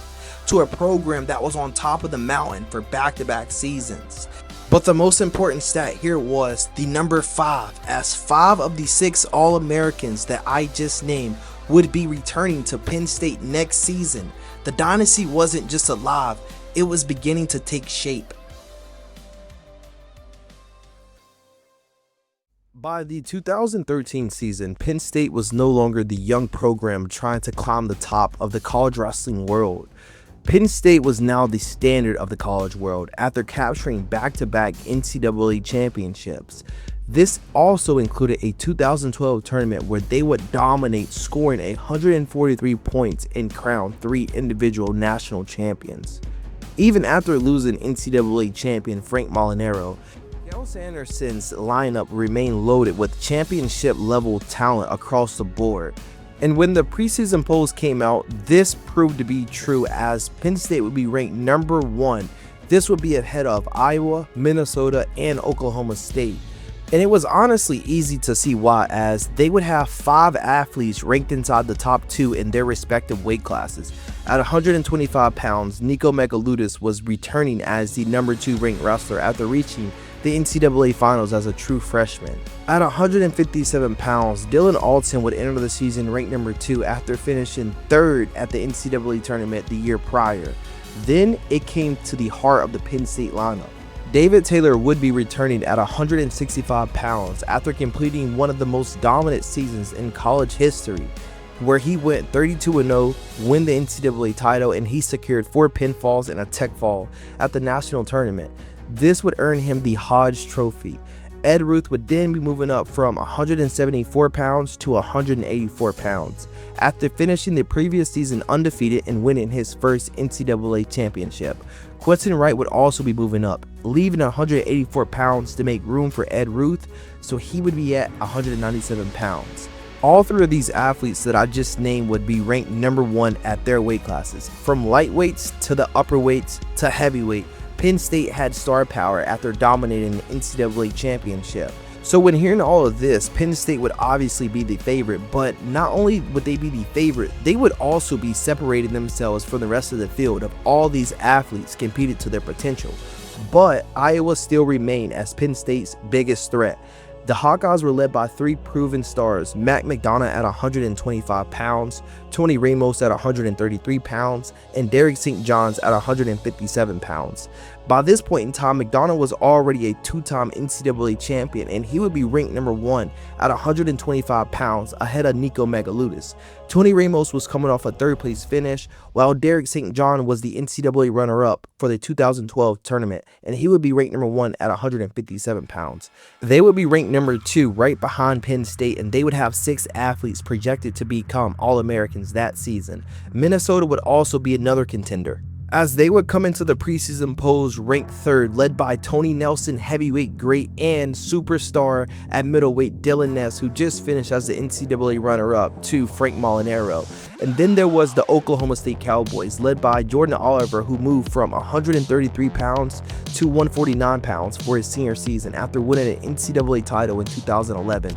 to a program that was on top of the mountain for back-to-back seasons. But the most important stat here was the number 5, as 5 of the 6 All-Americans that I just named would be returning to Penn State next season. The Dynasty wasn't just alive, it was beginning to take shape. By the 2013 season, Penn State was no longer the young program trying to climb the top of the college wrestling world. Penn State was now the standard of the college world after capturing back-to-back NCAA championships. This also included a 2012 tournament where they would dominate, scoring 143 points and crown 3 individual national champions. Even after losing NCAA champion Frank Molinaro, Cael Sanderson's lineup remained loaded with championship-level talent across the board. And when the preseason polls came out, this proved to be true as Penn State would be ranked number 1. This would be ahead of Iowa, Minnesota, and Oklahoma State. And it was honestly easy to see why, as they would have 5 athletes ranked inside the top 2 in their respective weight classes. At 125 pounds, Nico Megaludis was returning as the number 2 ranked wrestler after reaching the NCAA Finals as a true freshman. At 157 pounds, Dylan Alton would enter the season ranked number 2 after finishing 3rd at the NCAA tournament the year prior. Then it came to the heart of the Penn State lineup. David Taylor would be returning at 165 pounds after completing one of the most dominant seasons in college history, where he went 32-0, win the NCAA title, and he secured 4 pinfalls and a tech fall at the national tournament. This would earn him the Hodge Trophy. Ed Ruth would then be moving up from 174 pounds to 184 pounds after finishing the previous season undefeated and winning his first NCAA championship. Quentin Wright would also be moving up, leaving 184 pounds to make room for Ed Ruth, so he would be at 197 pounds. All 3 of these athletes that I just named would be ranked number 1 at their weight classes. From lightweights to the upper weights to heavyweight, Penn State had star power after dominating the NCAA championship. So when hearing all of this, Penn State would obviously be the favorite, but not only would they be the favorite, they would also be separating themselves from the rest of the field of all these athletes competed to their potential. But Iowa still remained as Penn State's biggest threat. The Hawkeyes were led by 3 proven stars: Matt McDonough at 125 pounds, Tony Ramos at 133 pounds, and Derek St. John's at 157 pounds. By this point in time, McDonough was already a 2-time NCAA champion, and he would be ranked number 1 at 125 pounds ahead of Nico Megaludis. Tony Ramos was coming off a 3rd place finish, while Derek St. John was the NCAA runner-up for the 2012 tournament, and he would be ranked number 1 at 157 pounds. They would be ranked number 2 right behind Penn State, and they would have 6 athletes projected to become All-Americans that season. Minnesota would also be another contender, as they would come into the preseason polls ranked 3rd, led by Tony Nelson, heavyweight great, and superstar at middleweight Dylan Ness, who just finished as the NCAA runner-up to Frank Molinaro. And then there was the Oklahoma State Cowboys, led by Jordan Oliver, who moved from 133 pounds to 149 pounds for his senior season after winning an NCAA title in 2011.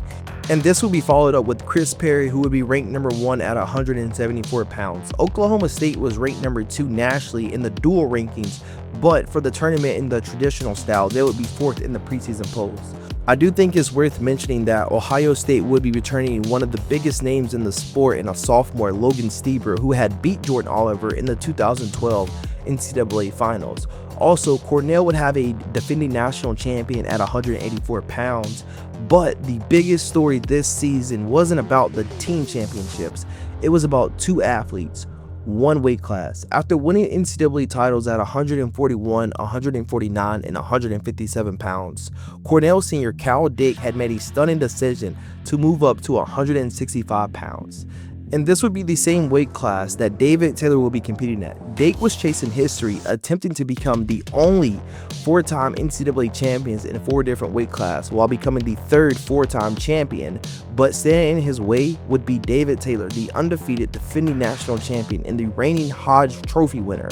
And this will be followed up with Chris Perry, who would be ranked number 1 at 174 pounds. Oklahoma State was ranked number 2 nationally in the dual rankings, but for the tournament in the traditional style, they would be 4th in the preseason polls. I do think it's worth mentioning that Ohio State would be returning one of the biggest names in the sport in a sophomore, Logan Stieber, who had beat Jordan Oliver in the 2012 NCAA Finals. Also, Cornell would have a defending national champion at 184 pounds, but the biggest story this season wasn't about the team championships. It was about 2 athletes, 1 weight class. After winning NCAA titles at 141, 149, and 157 pounds, Cornell senior Cael Dake had made a stunning decision to move up to 165 pounds. And this would be the same weight class that David Taylor will be competing at. Dake was chasing history, attempting to become the only 4-time NCAA champions in 4 different weight classes, while becoming the 3rd 4-time champion. But standing in his way would be David Taylor, the undefeated defending national champion and the reigning Hodge Trophy winner.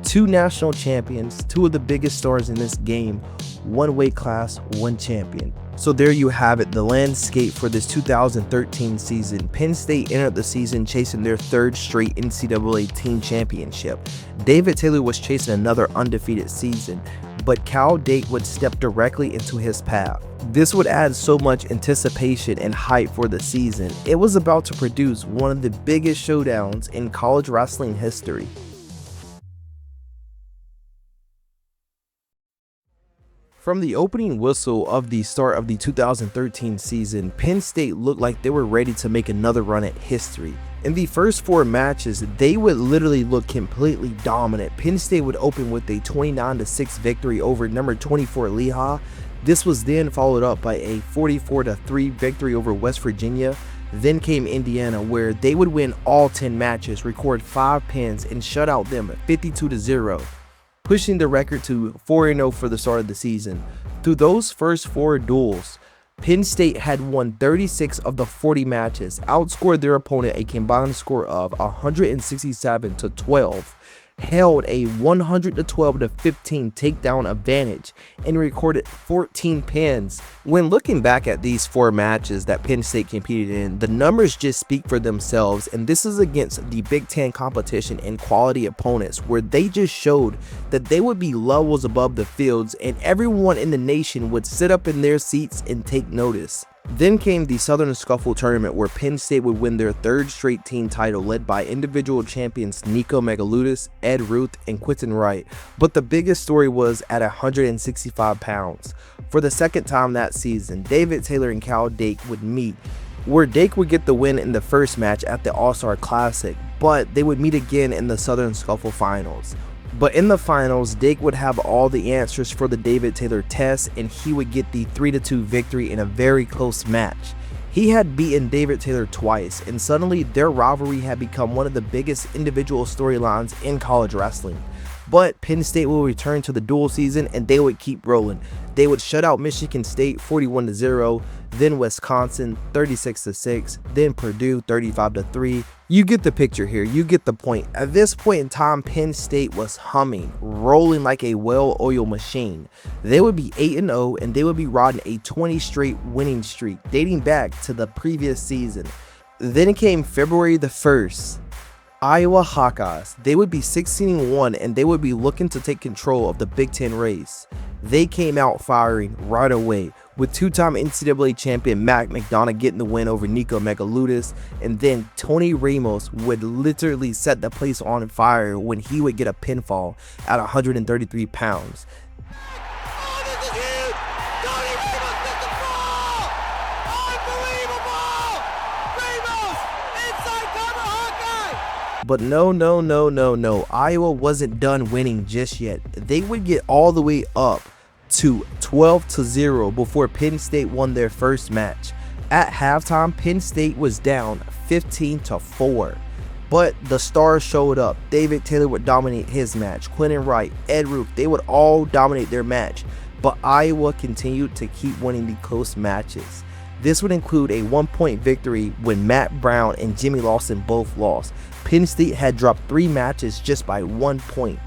2 national champions, 2 of the biggest stars in this game, 1 weight class, 1 champion. So there you have it, the landscape for this 2013 season. Penn State entered the season chasing their 3rd straight NCAA team championship. David Taylor was chasing another undefeated season, but Cael Dake would step directly into his path. This would add so much anticipation and hype for the season. It was about to produce one of the biggest showdowns in college wrestling history. From the opening whistle of the start of the 2013 season, Penn State looked like they were ready to make another run at history. In the first 4 matches, they would literally look completely dominant. Penn State would open with a 29-6 victory over number 24 Lehigh. This was then followed up by a 44-3 victory over West Virginia. Then came Indiana, where they would win all 10 matches, record 5 pins, and shut out them 52-0. Pushing the record to 4-0 for the start of the season. Through those first 4 duels, Penn State had won 36 of the 40 matches, outscored their opponent a combined score of 167-12, held a 112-15 takedown advantage, and recorded 14 pins. When looking back at these 4 matches that Penn State competed in, the numbers just speak for themselves, and this is against the Big Ten competition and quality opponents, where they just showed that they would be levels above the fields and everyone in the nation would sit up in their seats and take notice. Then came the Southern Scuffle tournament, where Penn State would win their 3rd straight team title, led by individual champions Nico Megaludis, Ruth, and Quentin Wright. But the biggest story was at 165 pounds. For the 2nd time that season, David Taylor and Cal Dake would meet, where Dake would get the win in the first match at the All-Star Classic, but they would meet again in the Southern Scuffle finals. But in the finals, Dake would have all the answers for the David Taylor test, and he would get the 3-2 victory in a very close match. He had beaten David Taylor twice, and suddenly their rivalry had become one of the biggest individual storylines in college wrestling. But Penn State will return to the dual season, and they would keep rolling. They would shut out Michigan State 41-0, then Wisconsin 36-6, then Purdue 35-3. You get the picture here, you get the point. At this point in time, Penn State was humming, rolling like a well-oiled machine. They would be 8-0, and they would be riding a 20 straight winning streak dating back to the previous season. Then came February the 1st. Iowa Hawkeyes. They would be 16-1, and they would be looking to take control of the Big Ten race. They came out firing right away, with 2-time NCAA champion Matt McDonough getting the win over Nico Megaludis, and then Tony Ramos would literally set the place on fire when he would get a pinfall at 133 pounds. But no, Iowa wasn't done winning just yet. They would get all the way up to 12-0 before Penn State won their first match. At halftime, Penn State was down 15-4. But the stars showed up. David Taylor would dominate his match. Quentin Wright, Ruth, they would all dominate their match. But Iowa continued to keep winning the close matches. This would include a 1-point victory when Matt Brown and Jimmy Lawson both lost. Penn State had dropped 3 matches just by 1 point.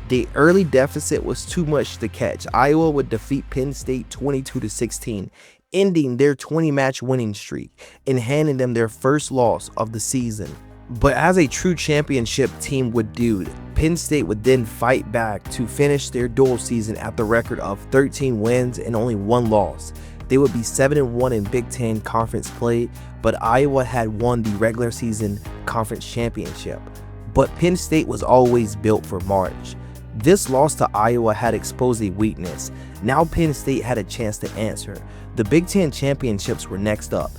The early deficit was too much to catch. Iowa would defeat Penn State 22-16, ending their 20-match winning streak and handing them their first loss of the season. But as a true championship team would do, Penn State would then fight back to finish their dual season at the record of 13 wins and only 1 loss. They would be 7-1 in Big Ten conference play, but Iowa had won the regular season conference championship. But Penn State was always built for March. This loss to Iowa had exposed a weakness. Now Penn State had a chance to answer. The Big Ten championships were next up.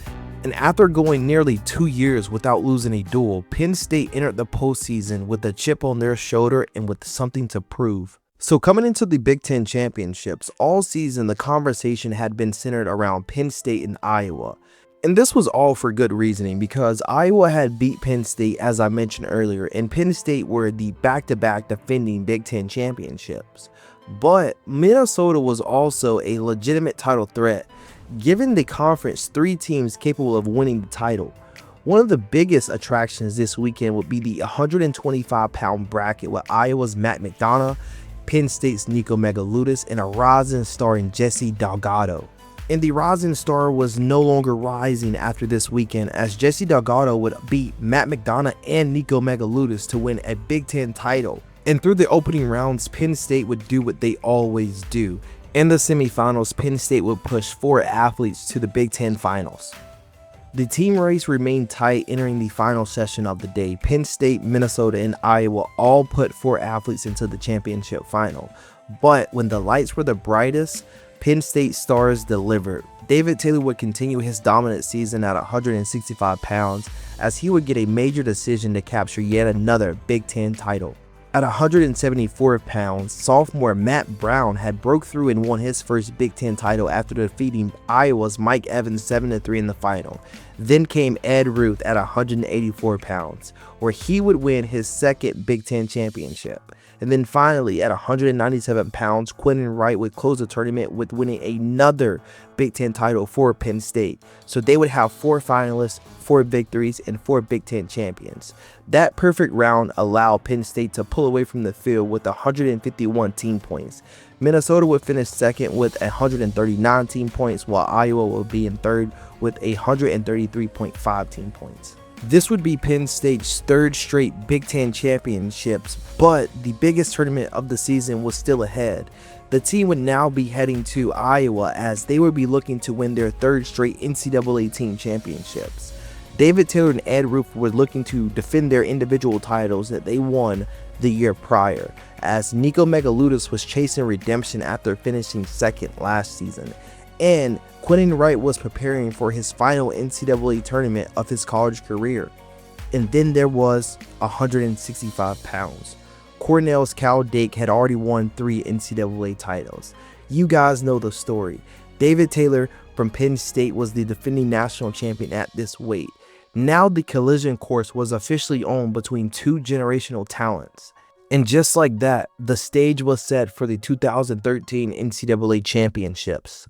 And after going nearly 2 years without losing a duel, Penn State entered the postseason with a chip on their shoulder and with something to prove. So coming into the Big Ten championships, all season the conversation had been centered around Penn State and Iowa. And this was all for good reasoning, because Iowa had beat Penn State, as I mentioned earlier, and Penn State were the back-to-back defending Big Ten championships. But Minnesota was also a legitimate title threat, giving the conference 3 teams capable of winning the title. One of the biggest attractions this weekend would be the 125-pound bracket with Iowa's Matt McDonough, Penn State's Nico Megaludis, and a rising star in Jesse Delgado. And the rising star was no longer rising after this weekend, as Jesse Delgado would beat Matt McDonough and Nico Megaludis to win a Big Ten title. And through the opening rounds, Penn State would do what they always do. In the semifinals, Penn State would push 4 athletes to the Big Ten finals. The team race remained tight entering the final session of the day. Penn State, Minnesota, and Iowa all put 4 athletes into the championship final. But when the lights were the brightest, Penn State stars delivered. David Taylor would continue his dominant season at 165 pounds as he would get a major decision to capture yet another Big Ten title. At 174 pounds, sophomore Matt Brown had broke through and won his first Big Ten title after defeating Iowa's Mike Evans 7-3 in the final. Then came Ed Ruth at 184 pounds, where he would win his second Big Ten championship. And then finally, at 197 pounds, Quentin Wright would close the tournament with winning another Big Ten title for Penn State. So they would have 4 finalists, 4 victories, and 4 Big Ten champions. That perfect round allowed Penn State to pull away from the field with 151 team points. Minnesota would finish second with 139 team points, while Iowa would be in third with 133.5 team points. This would be Penn State's 3rd straight Big Ten championships, but the biggest tournament of the season was still ahead. The team would now be heading to Iowa as they would be looking to win their 3rd straight NCAA team championships. David Taylor and Ed Ruth were looking to defend their individual titles that they won the year prior, as Nico Megaludis was chasing redemption after finishing second last season, and Quentin Wright was preparing for his final NCAA tournament of his college career. And then there was 165 pounds. Cornell's Cael had already won 3 NCAA titles. You guys know the story. David Taylor from Penn State was the defending national champion at this weight. Now the collision course was officially on between 2 generational talents. And just like that, the stage was set for the 2013 NCAA Championships.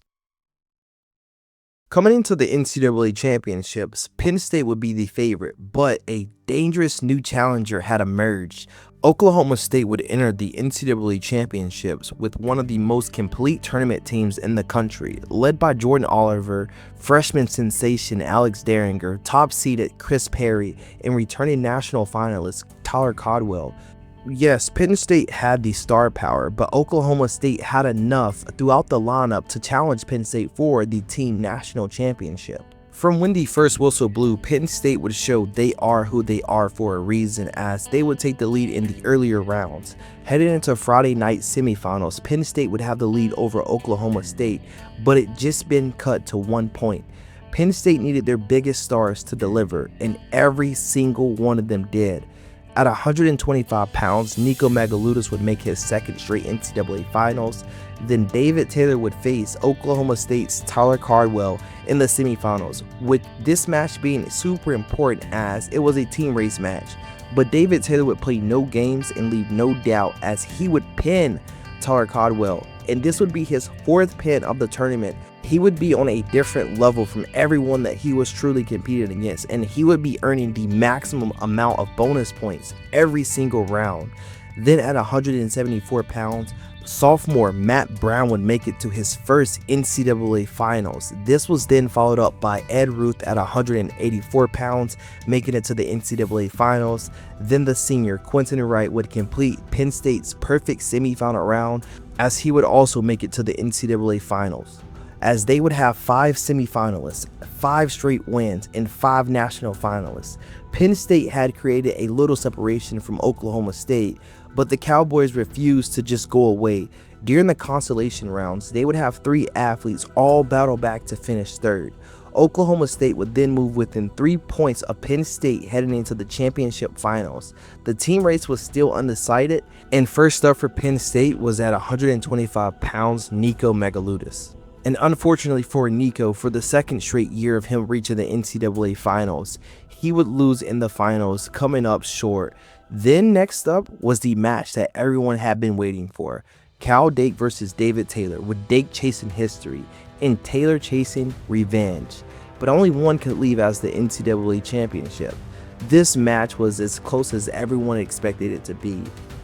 Coming into the NCAA Championships, Penn State would be the favorite, but a dangerous new challenger had emerged. Oklahoma State would enter the NCAA Championships with one of the most complete tournament teams in the country, led by Jordan Oliver, freshman sensation Alex Derringer, top-seeded Chris Perry, and returning national finalist Tyler Caldwell. Yes, Penn State had the star power, but Oklahoma State had enough throughout the lineup to challenge Penn State for the team national championship. From when the first whistle blew, Penn State would show they are who they are for a reason, as they would take the lead in the earlier rounds. Heading into Friday night semifinals, Penn State would have the lead over Oklahoma State, but it just been cut to 1 point. Penn State needed their biggest stars to deliver, and every single one of them did. At 125 pounds, Nico Megaludis would make his 2nd straight NCAA finals. Then David Taylor would face Oklahoma State's Tyler Caldwell in the semifinals, with this match being super important as it was a team race match. But David Taylor would play no games and leave no doubt as he would pin Tyler Caldwell, and this would be his 4th pin of the tournament. He would be on a different level from everyone that he was truly competing against, and he would be earning the maximum amount of bonus points every single round. Then at 174 pounds, sophomore Matt Brown would make it to his first NCAA finals. This was then followed up by Ed Ruth at 184 pounds, making it to the NCAA finals. Then the senior Quentin Wright would complete Penn State's perfect semifinal round, as he would also make it to the NCAA finals, as they would have 5 semifinalists, 5 straight wins, and 5 national finalists. Penn State had created a little separation from Oklahoma State, but the Cowboys refused to just go away. During the consolation rounds, they would have 3 athletes all battle back to finish 3rd. Oklahoma State would then move within 3 points of Penn State heading into the championship finals. The team race was still undecided, and first up for Penn State was at 125 pounds Nico Megaludis. And unfortunately for Nico, for the 2nd straight year of him reaching the NCAA finals, he would lose in the finals, coming up short. Then next up was the match that everyone had been waiting for. Cael versus David Taylor, with Dake chasing history and Taylor chasing revenge. But only one could leave as the NCAA championship. This match was as close as everyone expected it to be.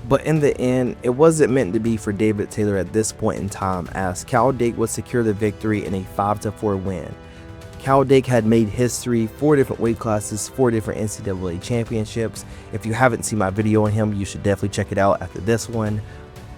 But in the end, it wasn't meant to be for David Taylor at this point in time, as Cael would secure the victory in a 5-4 win. Cael had made history, 4 different weight classes, 4 different NCAA championships. If you haven't seen my video on him, you should definitely check it out after this one.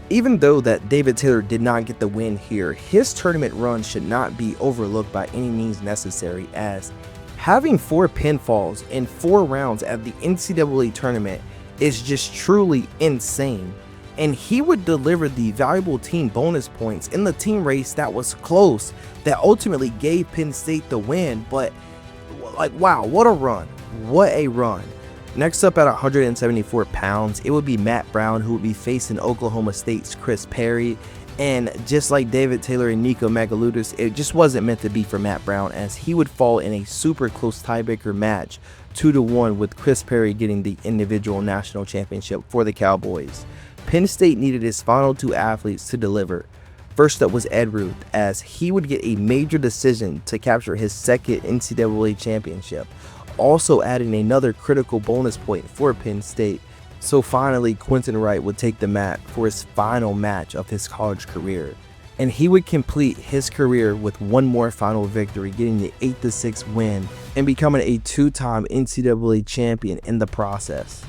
Even though that David Taylor did not get the win here, his tournament run should not be overlooked by any means necessary, as having 4 pinfalls in 4 rounds at the NCAA tournament is just truly insane. and he would deliver the valuable team bonus points in the team race that was close, that ultimately gave Penn State the win. But like, wow, what a run. What a run. Next up, at 174 pounds, it would be Matt Brown, who would be facing Oklahoma State's Chris Perry. And just like David Taylor and Nico Megaludis, it just wasn't meant to be for Matt Brown, as he would fall in a super close tiebreaker match 2-1, with Chris Perry getting the individual national championship for the Cowboys. Penn State needed its final two athletes to deliver. First up was Ed Ruth, as he would get a major decision to capture his second NCAA championship, also adding another critical bonus point for Penn State. So finally, Quentin Wright would take the mat for his final match of his college career, and he would complete his career with one more final victory, getting the 8-6 win and becoming a two-time NCAA champion in the process.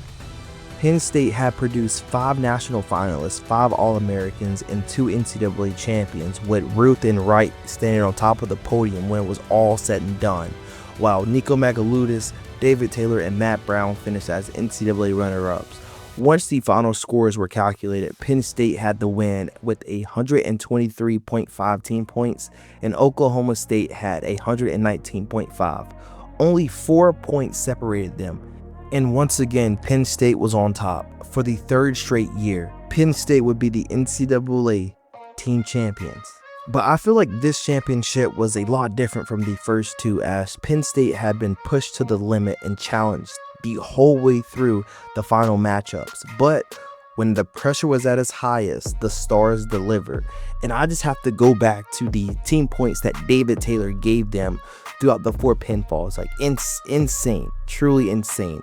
Penn State had produced 5 national finalists, 5 All-Americans, and 2 NCAA champions, with Ruth and Wright standing on top of the podium when it was all said and done, while Nico Megaludis, David Taylor, and Matt Brown finished as NCAA runner-ups. Once the final scores were calculated, Penn State had the win with 123.5 team points, and Oklahoma State had 119.5. Only 4 points separated them. And once again, Penn State was on top. For the 3rd straight year, Penn State would be the NCAA team champions. But I feel like this championship was a lot different from the first two, as Penn State had been pushed to the limit and challenged the whole way through the final matchups. But when the pressure was at its highest, the stars delivered. And I just have to go back to the team points that David Taylor gave them throughout the 4 pinfalls. Like, insane, truly insane.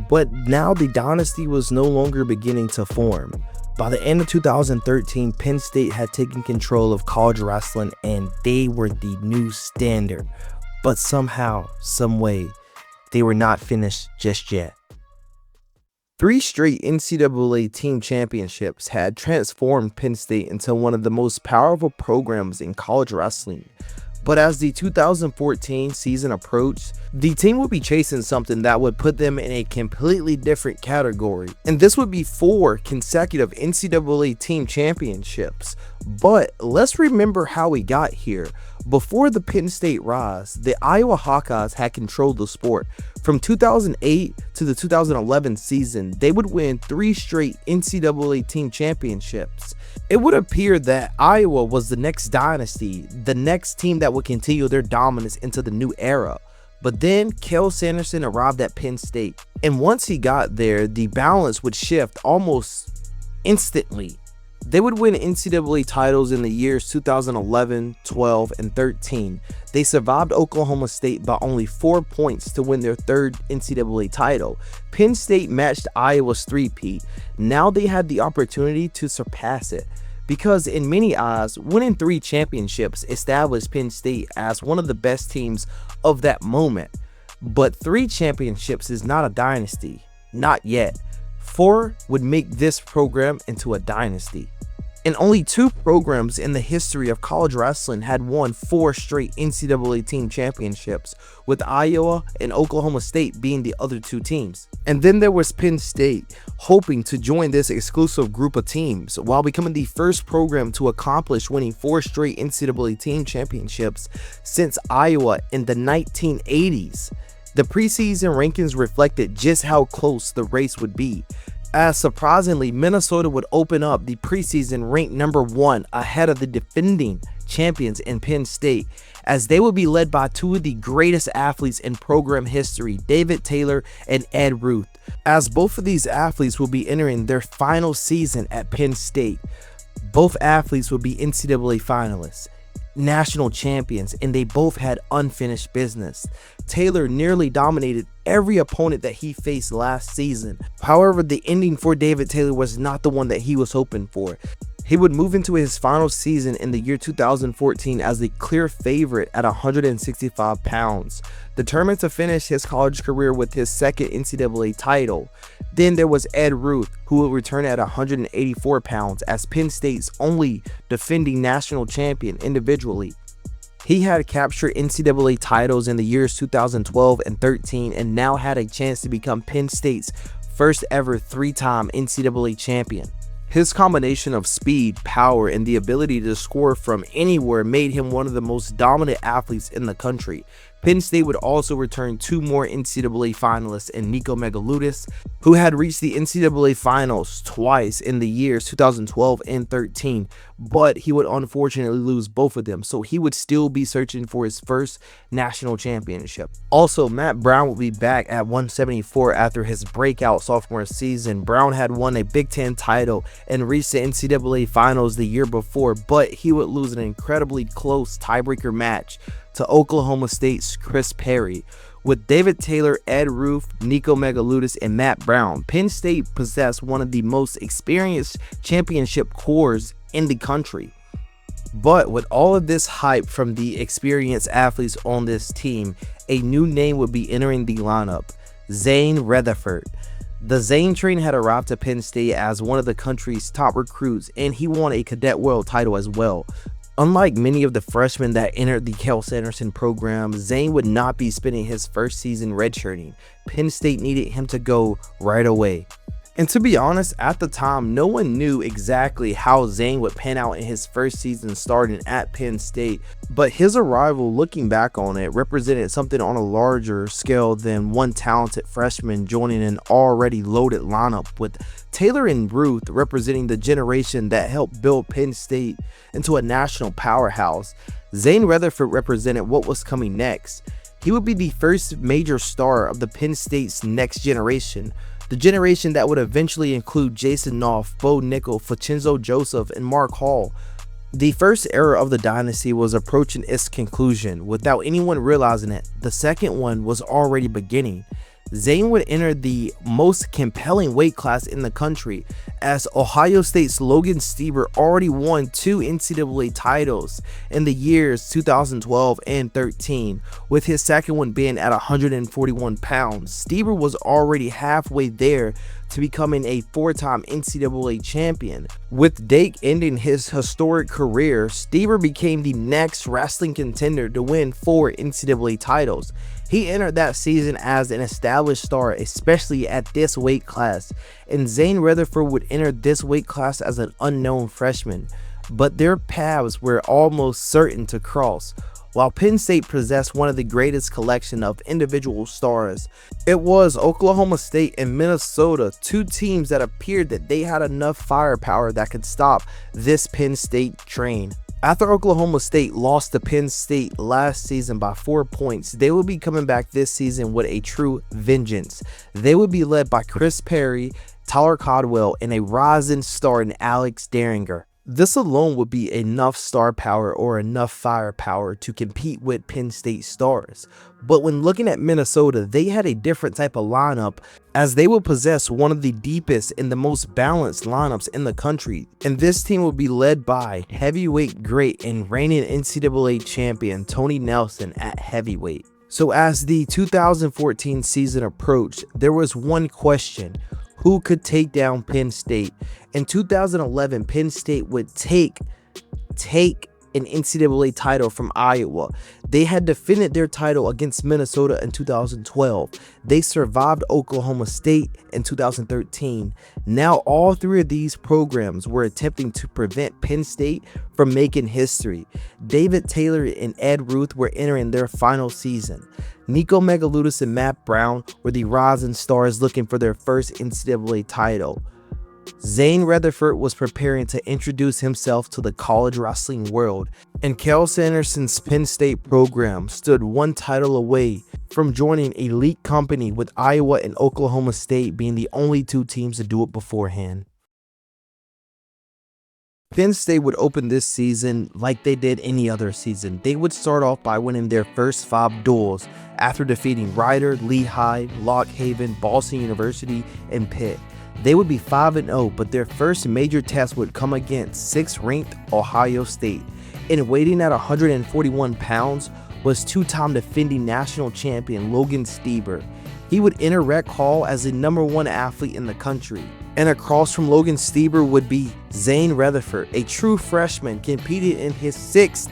But now the dynasty was no longer beginning to form. By the end of 2013, Penn State had taken control of college wrestling, and they were the new standard. But somehow, some way, they were not finished just yet. 3 straight NCAA team championships had transformed Penn State into one of the most powerful programs in college wrestling. But as the 2014 season approached, the team would be chasing something that would put them in a completely different category. And this would be 4 consecutive NCAA team championships. But let's remember how we got here. Before the Penn State rise, the Iowa Hawkeyes had controlled the sport. From 2008 to the 2011 season, they would win 3 straight NCAA team championships. It would appear that Iowa was the next dynasty, the next team that would continue their dominance into the new era. But then Cael Sanderson arrived at Penn State, and once he got there, the balance would shift almost instantly. They would win NCAA titles in the years 2011, 12, and 13. They survived Oklahoma State by only 4 points to win their 3rd NCAA title. Penn State matched Iowa's three-peat. Now they had the opportunity to surpass it, because in many eyes, winning 3 championships established Penn State as one of the best teams of that moment. But 3 championships is not a dynasty. Not yet. 4 would make this program into a dynasty. And only 2 programs in the history of college wrestling had won 4 straight NCAA team championships, with Iowa and Oklahoma State being the other 2 teams. And then there was Penn State, hoping to join this exclusive group of teams, while becoming the first program to accomplish winning 4 straight NCAA team championships since Iowa in the 1980s. The preseason rankings reflected just how close the race would be, as surprisingly, Minnesota would open up the preseason ranked number 1 ahead of the defending champions in Penn State, as they would be led by 2 of the greatest athletes in program history, David Taylor and Ed Ruth, as both of these athletes will be entering their final season at Penn State. Both athletes will be NCAA finalists, national champions, and they both had unfinished business. Taylor nearly dominated every opponent that he faced last season. However, the ending for David Taylor was not the one that he was hoping for. He would move into his final season in the year 2014 as the clear favorite at 165 pounds, determined to finish his college career with his second NCAA title. Then there was Ed Ruth, who would return at 184 pounds as Penn State's only defending national champion individually. He had captured NCAA titles in the years 2012 and 13 and now had a chance to become Penn State's first ever 3-time NCAA champion. His combination of speed, power, and the ability to score from anywhere made him one of the most dominant athletes in the country. Penn State would also return 2 more NCAA finalists in Nico Megaludis, who had reached the NCAA finals twice in the years 2012 and 13, but he would unfortunately lose both of them, so he would still be searching for his first national championship. Also, Matt Brown will be back at 174 after his breakout sophomore season. Brown had won a Big Ten title and reached the NCAA finals the year before, but he would lose an incredibly close tiebreaker match to Oklahoma State's Chris Perry. With David Taylor, Ed Ruth, Nico Megaludis, and Matt Brown, Penn State possessed one of the most experienced championship cores in the country. But with all of this hype from the experienced athletes on this team, a new name would be entering the lineup: Zain Retherford. The Zain train had arrived to Penn State as one of the country's top recruits, and he won a Cadet World title as well. Unlike many of the freshmen that entered the Cael Sanderson program, Zain would not be spending his first season redshirting. Penn State needed him to go right away. And to be honest, at the time, no one knew exactly how Zain would pan out in his first season starting at Penn State, but his arrival, looking back on it, represented something on a larger scale than one talented freshman joining an already loaded lineup, with Taylor and Ruth representing the generation that helped build Penn State into a national powerhouse. Zain Retherford represented what was coming next. He would be the first major star of the Penn State's next generation, the generation that would eventually include Jason Knopf, Bo Nickel, Vincenzo Joseph, and Mark Hall. The first era of the Dynasty was approaching its conclusion. Without anyone realizing it, the second one was already beginning. Zain would enter the most compelling weight class in the country, as Ohio State's Logan Stieber already won 2 NCAA titles in the years 2012 and 13, with his second one being at 141 pounds. Stieber was already halfway there to becoming a 4-time NCAA champion. With Dake ending his historic career, Stieber became the next wrestling contender to win 4 NCAA titles. He entered that season as an established star, especially at this weight class, and Zain Retherford would enter this weight class as an unknown freshman, but their paths were almost certain to cross. While Penn State possessed one of the greatest collection of individual stars, it was Oklahoma State and Minnesota, 2 teams that appeared that they had enough firepower that could stop this Penn State train. After Oklahoma State lost to Penn State last season by 4 points, they will be coming back this season with a true vengeance. They would be led by Chris Perry, Tyler Codwell, and a rising star in Alex Derringer. This alone would be enough star power or enough firepower to compete with Penn State stars. But when looking at Minnesota, they had a different type of lineup, as they will possess one of the deepest and the most balanced lineups in the country. And this team will be led by heavyweight great and reigning NCAA champion Tony Nelson at heavyweight. So as the 2014 season approached, there was one question: who could take down Penn State? In 2011, Penn State would take an NCAA title from Iowa. They had defended their title against Minnesota in 2012. They survived Oklahoma State in 2013. Now all 3 of these programs were attempting to prevent Penn State from making history. David Taylor and Ed Ruth were entering their final season. Nico Megaludis and Matt Brown were the rising stars looking for their first NCAA title. Zain Retherford was preparing to introduce himself to the college wrestling world, and Cael Sanderson's Penn State program stood 1 title away from joining elite company, with Iowa and Oklahoma State being the only 2 teams to do it beforehand. Penn State would open this season like they did any other season. They would start off by winning their first 5 duels after defeating Rider, Lehigh, Lock Haven, Boston University, and Pitt. They would be 5-0, but their first major test would come against 6th-ranked Ohio State. And waiting at 141 pounds was 2-time defending national champion Logan Stieber. He would enter Rec Hall as the #1 athlete in the country. And across from Logan Stieber would be Zain Retherford, a true freshman, competing in his sixth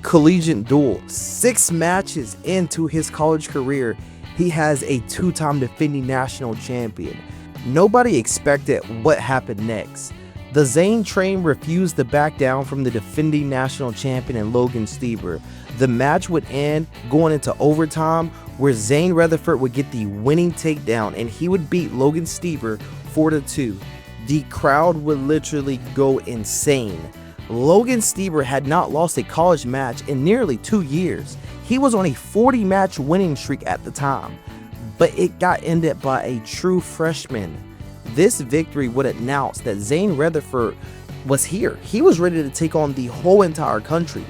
collegiate duel. 6 matches into his college career, he has a 2-time defending national champion. Nobody expected what happened next. The Zain train refused to back down from the defending national champion in Logan Stieber. The match would end going into overtime, where Zain Retherford would get the winning takedown and he would beat Logan Stieber 4-2. The crowd would literally go insane. Logan Stieber had not lost a college match in nearly 2 years. He was on a 40-match winning streak at the time, but it got ended by a true freshman. This victory would announce that Zain Retherford was here. He was ready to take on the whole entire country.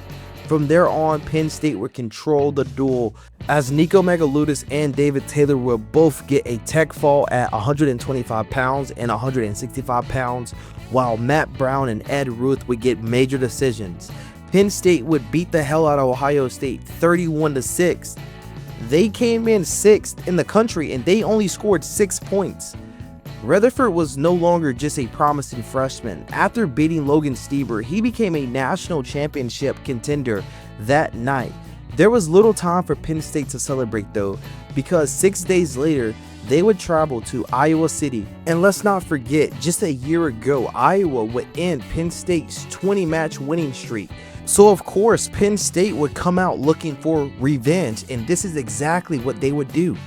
From there on, Penn State would control the duel, as Nico Megaludis and David Taylor would both get a tech fall at 125 pounds and 165 pounds, while Matt Brown and Ed Ruth would get major decisions. Penn State would beat the hell out of Ohio State 31-6. They came in 6th in the country and they only scored 6 points. Retherford was no longer just a promising freshman. After beating Logan Stieber, he became a national championship contender that night. There was little time for Penn State to celebrate though, because 6 days later, they would travel to Iowa City. And let's not forget, just a year ago, Iowa would end Penn State's 20-match winning streak. So of course, Penn State would come out looking for revenge, and this is exactly what they would do.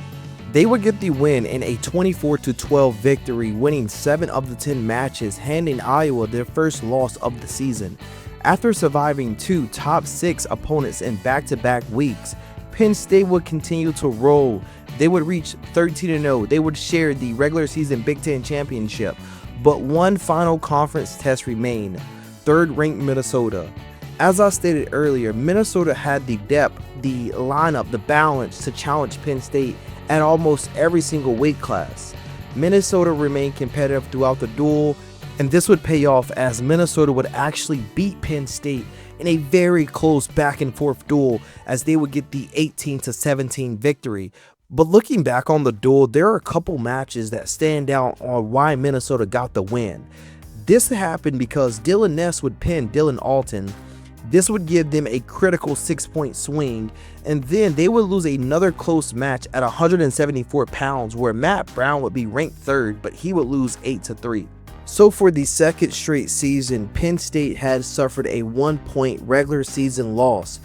They would get the win in a 24-12 victory, winning 7 of the 10 matches, handing Iowa their first loss of the season. After surviving 2 top 6 opponents in back-to-back weeks, Penn State would continue to roll. They would reach 13-0. They would share the regular season Big Ten championship, but one final conference test remained: 3rd-ranked Minnesota. As I stated earlier, Minnesota had the depth, the lineup, the balance to challenge Penn State at almost every single weight class. Minnesota remained competitive throughout the duel, and this would pay off as Minnesota would actually beat Penn State in a very close back and forth duel, as they would get the 18-17 victory. But looking back on the duel, there are a couple matches that stand out on why Minnesota got the win. This happened because Dylan Ness would pin Dylan Alton. This would give them a critical 6-point swing, and then they would lose another close match at 174 pounds, where Matt Brown would be ranked 3rd, but he would lose 8-3. So for the second straight season, Penn State had suffered a 1-point regular season loss.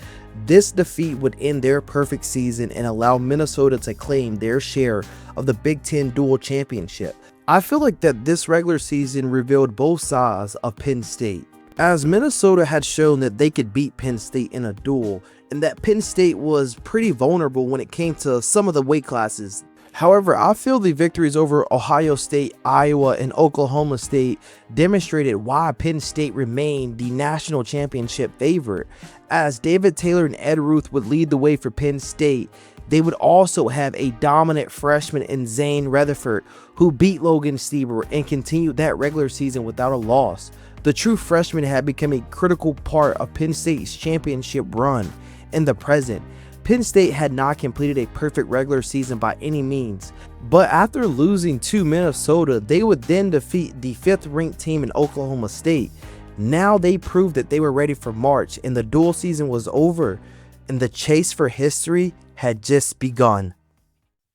This defeat would end their perfect season and allow Minnesota to claim their share of the Big Ten dual championship. I feel like that this regular season revealed both sides of Penn State, as Minnesota had shown that they could beat Penn State in a duel, and that Penn State was pretty vulnerable when it came to some of the weight classes. However, I feel the victories over Ohio State, Iowa, and Oklahoma State demonstrated why Penn State remained the national championship favorite, as David Taylor and Ed Ruth would lead the way for Penn State. They would also have a dominant freshman in Zain Retherford, who beat Logan Stieber and continued that regular season without a loss. The true freshman had become a critical part of Penn State's championship run. In the present, Penn State had not completed a perfect regular season by any means, but after losing to Minnesota, they would then defeat the 5th-ranked team in Oklahoma State. Now they proved that they were ready for March, and the dual season was over, and the chase for history had just begun.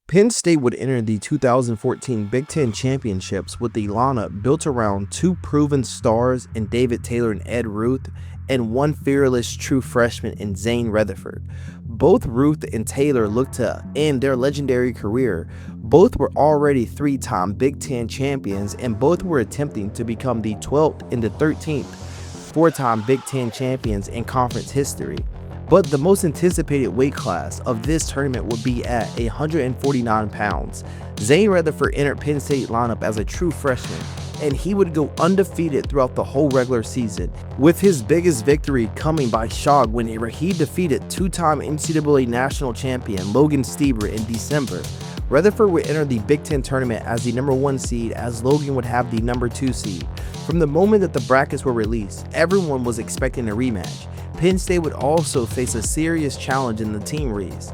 Penn State would enter the 2014 Big Ten Championships with a lineup built around 2 proven stars in David Taylor and Ed Ruth, and one fearless true freshman in Zain Retherford. Both Ruth and Taylor looked to end their legendary career. Both were already 3-time Big Ten champions, and both were attempting to become the 12th and the 13th 4-time Big Ten champions in conference history. But the most anticipated weight class of this tournament would be at 149 pounds. Zain Retherford entered Penn State lineup as a true freshman, and he would go undefeated throughout the whole regular season, with his biggest victory coming by shock whenever he defeated 2-time NCAA national champion Logan Stieber in December. Retherford would enter the Big Ten tournament as the number 1 seed, as Logan would have the number 2 seed. From the moment that the brackets were released, everyone was expecting a rematch. Penn State would also face a serious challenge in the team race,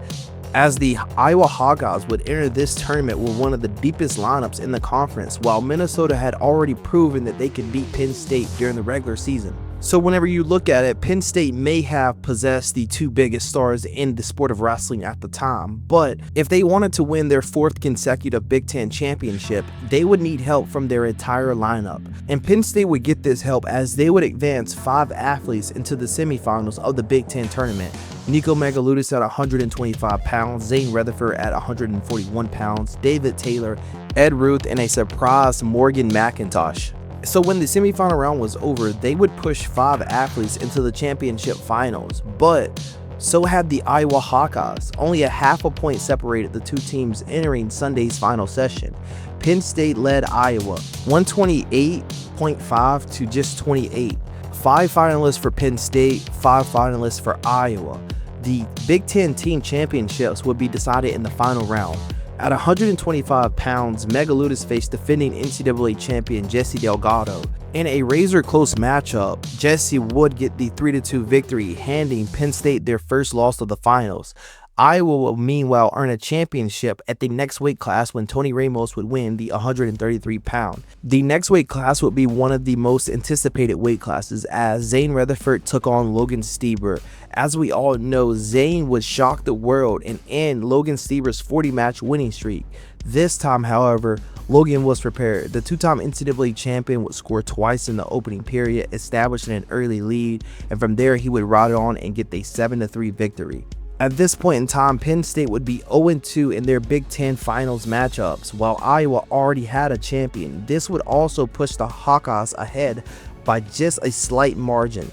as the Iowa Hawkeyes would enter this tournament with one of the deepest lineups in the conference, while Minnesota had already proven that they could beat Penn State during the regular season. So whenever you look at it, Penn State may have possessed the two biggest stars in the sport of wrestling at the time, but if they wanted to win their fourth consecutive Big Ten championship, they would need help from their entire lineup. And Penn State would get this help as they would advance 5 athletes into the semifinals of the Big Ten tournament. Nico Megaludis at 125 pounds, Zain Retherford at 141 pounds, David Taylor, Ed Ruth, and a surprise Morgan McIntosh. So when the semifinal round was over, they would push 5 athletes into the championship finals, but so had the Iowa Hawkeyes. Only a half a point separated the two teams entering Sunday's final session. Penn State led Iowa 128.5 to just 28. 5 finalists for Penn State, 5 finalists for Iowa. The Big Ten team championships would be decided in the final round. At 125 pounds, Megaludis faced defending NCAA champion Jesse Delgado. In a razor-close matchup, Jesse would get the 3-2 victory, handing Penn State their first loss of the finals. Iowa will meanwhile earn a championship at the next weight class when Tony Ramos would win the 133 pound. The next weight class would be one of the most anticipated weight classes as Zain Retherford took on Logan Stieber. As we all know, Zain would shock the world and end Logan Stieber's 40-match winning streak. This time, however, Logan was prepared. The two-time NCAA champion would score twice in the opening period, establishing an early lead, and from there he would ride on and get the 7-3 victory. At this point in time, Penn State would be 0-2 in their Big Ten finals matchups, while Iowa already had a champion. This would also push the Hawkeyes ahead by just a slight margin.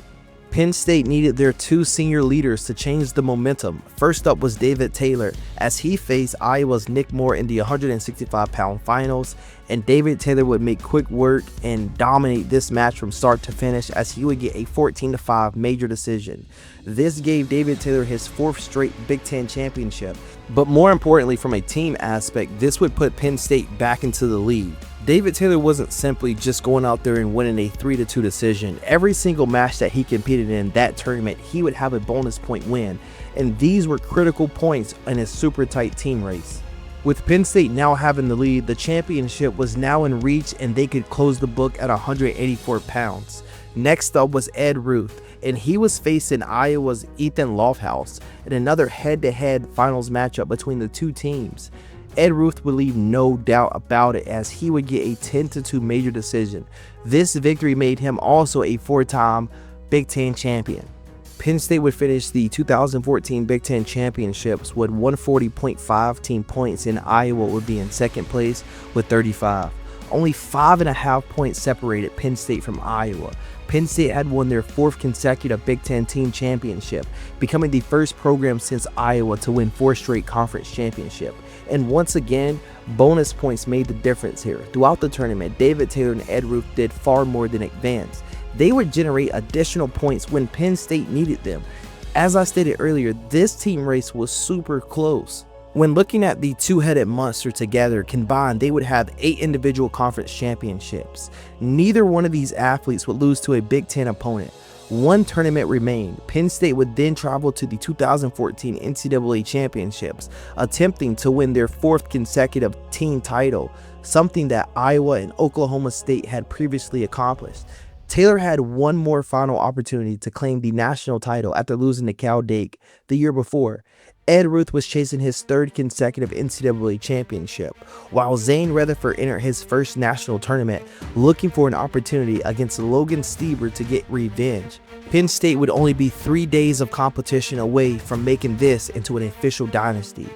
Penn State needed their 2 senior leaders to change the momentum. First up was David Taylor, as he faced Iowa's Nick Moore in the 165-pound finals, and David Taylor would make quick work and dominate this match from start to finish as he would get a 14-5 major decision. This gave David Taylor his 4th straight Big Ten championship, but more importantly from a team aspect, this would put Penn State back into the lead. David Taylor wasn't simply just going out there and winning a 3-2 decision. Every single match that he competed in that tournament, he would have a bonus point win, and these were critical points in a super tight team race. With Penn State now having the lead, the championship was now in reach and they could close the book at 184 pounds. Next up was Ed Ruth, and he was facing Iowa's Ethan Lofthouse in another head-to-head finals matchup between the two teams. Ed Ruth would leave no doubt about it as he would get a 10-2 major decision. This victory made him also a 4-time Big Ten champion. Penn State would finish the 2014 Big Ten Championships with 140.5 team points, and Iowa would be in second place with 35. Only 5.5 points separated Penn State from Iowa. Penn State had won their 4th consecutive Big Ten team championship, becoming the first program since Iowa to win 4 straight conference championships. And once again, bonus points made the difference here. Throughout the tournament, David Taylor and Ed Ruth did far more than advance. They would generate additional points when Penn State needed them. As I stated earlier, this team race was super close. When looking at the two-headed monster together, combined, they would have 8 individual conference championships. Neither one of these athletes would lose to a Big Ten opponent. One tournament remained. Penn State would then travel to the 2014 NCAA Championships, attempting to win their 4th consecutive team title, something that Iowa and Oklahoma State had previously accomplished. Taylor had one more final opportunity to claim the national title after losing to Cal Dake the year before. Ed Ruth was chasing his 3rd consecutive NCAA championship, while Zain Retherford entered his first national tournament looking for an opportunity against Logan Stieber to get revenge. Penn State would only be 3 days of competition away from making this into an official dynasty.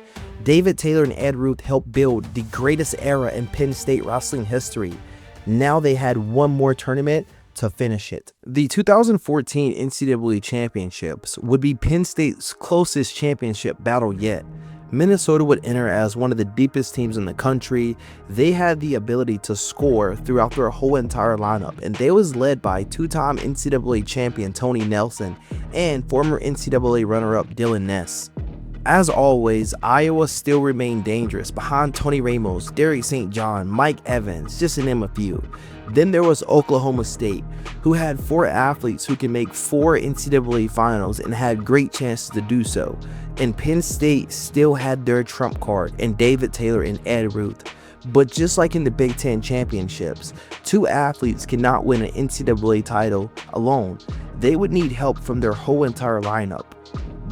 David Taylor and Ed Ruth helped build the greatest era in Penn State wrestling history. Now they had one more tournament to finish it. The 2014 NCAA Championships would be Penn State's closest championship battle yet. Minnesota would enter as one of the deepest teams in the country. They had the ability to score throughout their whole entire lineup, and they was led by 2-time NCAA champion Tony Nelson and former NCAA runner-up Dylan Ness. As always, Iowa still remained dangerous behind Tony Ramos, Derek St. John, Mike Evans, just to name a few. Then there was Oklahoma State, who had 4 athletes who can make 4 NCAA finals and had great chances to do so. And Penn State still had their trump card in David Taylor and Ed Ruth. But just like in the Big Ten Championships, 2 athletes cannot win an NCAA title alone. they would need help from their whole entire lineup.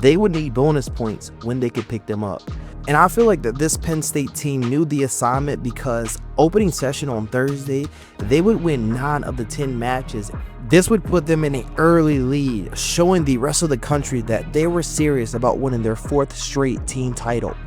They would need bonus points when they could pick them up. And I feel like that this Penn State team knew the assignment, because opening session on Thursday, they would win 9 of the 10 matches. This would put them in an early lead, showing the rest of the country that they were serious about winning their 4th straight team title.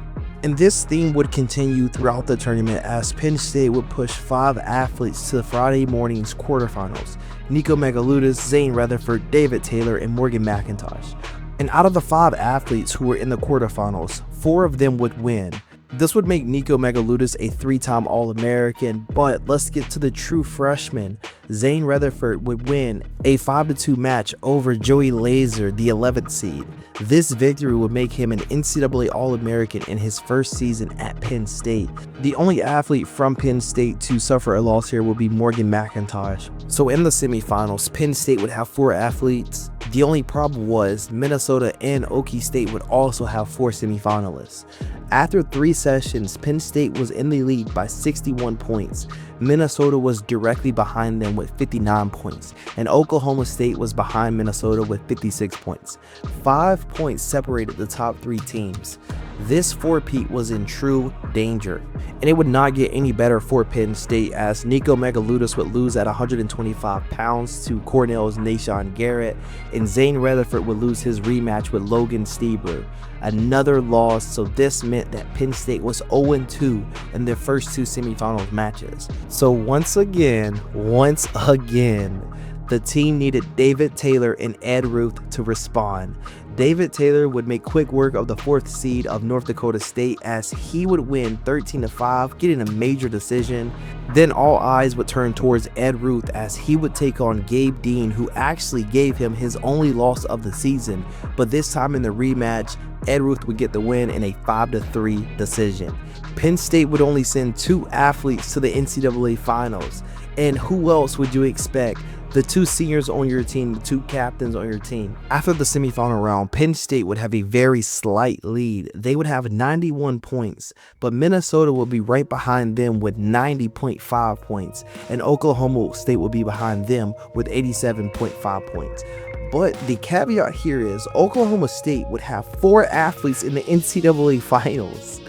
And this theme would continue throughout the tournament as Penn State would push 5 athletes to the Friday morning's quarterfinals: Nico Megaludis, Zain Retherford, David Taylor, and Morgan McIntosh. And out of the 5 athletes who were in the quarterfinals, 4 of them would win. This would make Nico Megaludis a 3-time All-American, but let's get to the true freshman. Zain Retherford would win a 5-2 match over Joey Laser, the 11th seed. This victory would make him an NCAA All-American in his first season at Penn State. The only athlete from Penn State to suffer a loss here will be Morgan McIntosh. So in the semifinals, Penn State would have 4 athletes. The only problem was Minnesota and Okie State would also have 4 semifinalists. After 3 sessions, Penn State was in the lead by 61 points. Minnesota was directly behind them with 59 points, and Oklahoma State was behind Minnesota with 56 points. 5 points separated the top 3 teams. This four-peat was in true danger, and it would not get any better for Penn State as Nico Megaludis would lose at 125 pounds to Cornell's Nashawn Garrett, and Zain Retherford would lose his rematch with Logan Stieber. Another loss, so this meant that Penn State was 0-2 in their first 2 semifinals matches. So once again, the team needed David Taylor and Ed Ruth to respond. David Taylor would make quick work of the 4th seed of North Dakota State as he would win 13-5, getting a major decision. Then all eyes would turn towards Ed Ruth as he would take on Gabe Dean, who actually gave him his only loss of the season, but this time in the rematch, Ed Ruth would get the win in a 5-3 decision. Penn State would only send 2 athletes to the NCAA finals, and who else would you expect? The 2 seniors on your team, the 2 captains on your team. After the semifinal round, Penn State would have a very slight lead. They would have 91 points, but Minnesota would be right behind them with 90.5 points, and Oklahoma State would be behind them with 87.5 points. But the caveat here is Oklahoma State would have 4 athletes in the NCAA finals.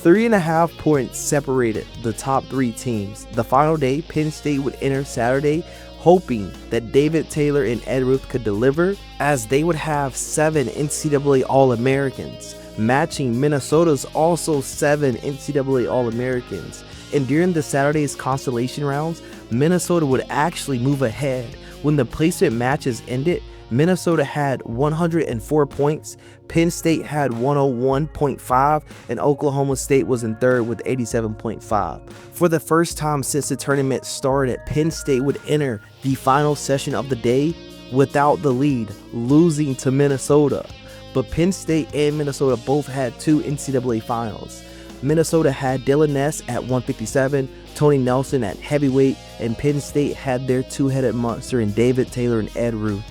3.5 points separated the top 3 teams. The final day, Penn State would enter Saturday hoping that David Taylor and Ed Ruth could deliver, as they would have 7 NCAA All-Americans, matching Minnesota's also 7 NCAA All-Americans. And during the Saturday's consolation rounds, Minnesota would actually move ahead. When the placement matches ended, Minnesota had 104 points, Penn State had 101.5, and Oklahoma State was in 3rd with 87.5. For the first time since the tournament started, Penn State would enter the final session of the day without the lead, losing to Minnesota. But Penn State and Minnesota both had 2 NCAA finals. Minnesota had Dylan Ness at 157, Tony Nelson at heavyweight, and Penn State had their 2-headed monster in David Taylor and Ed Ruth.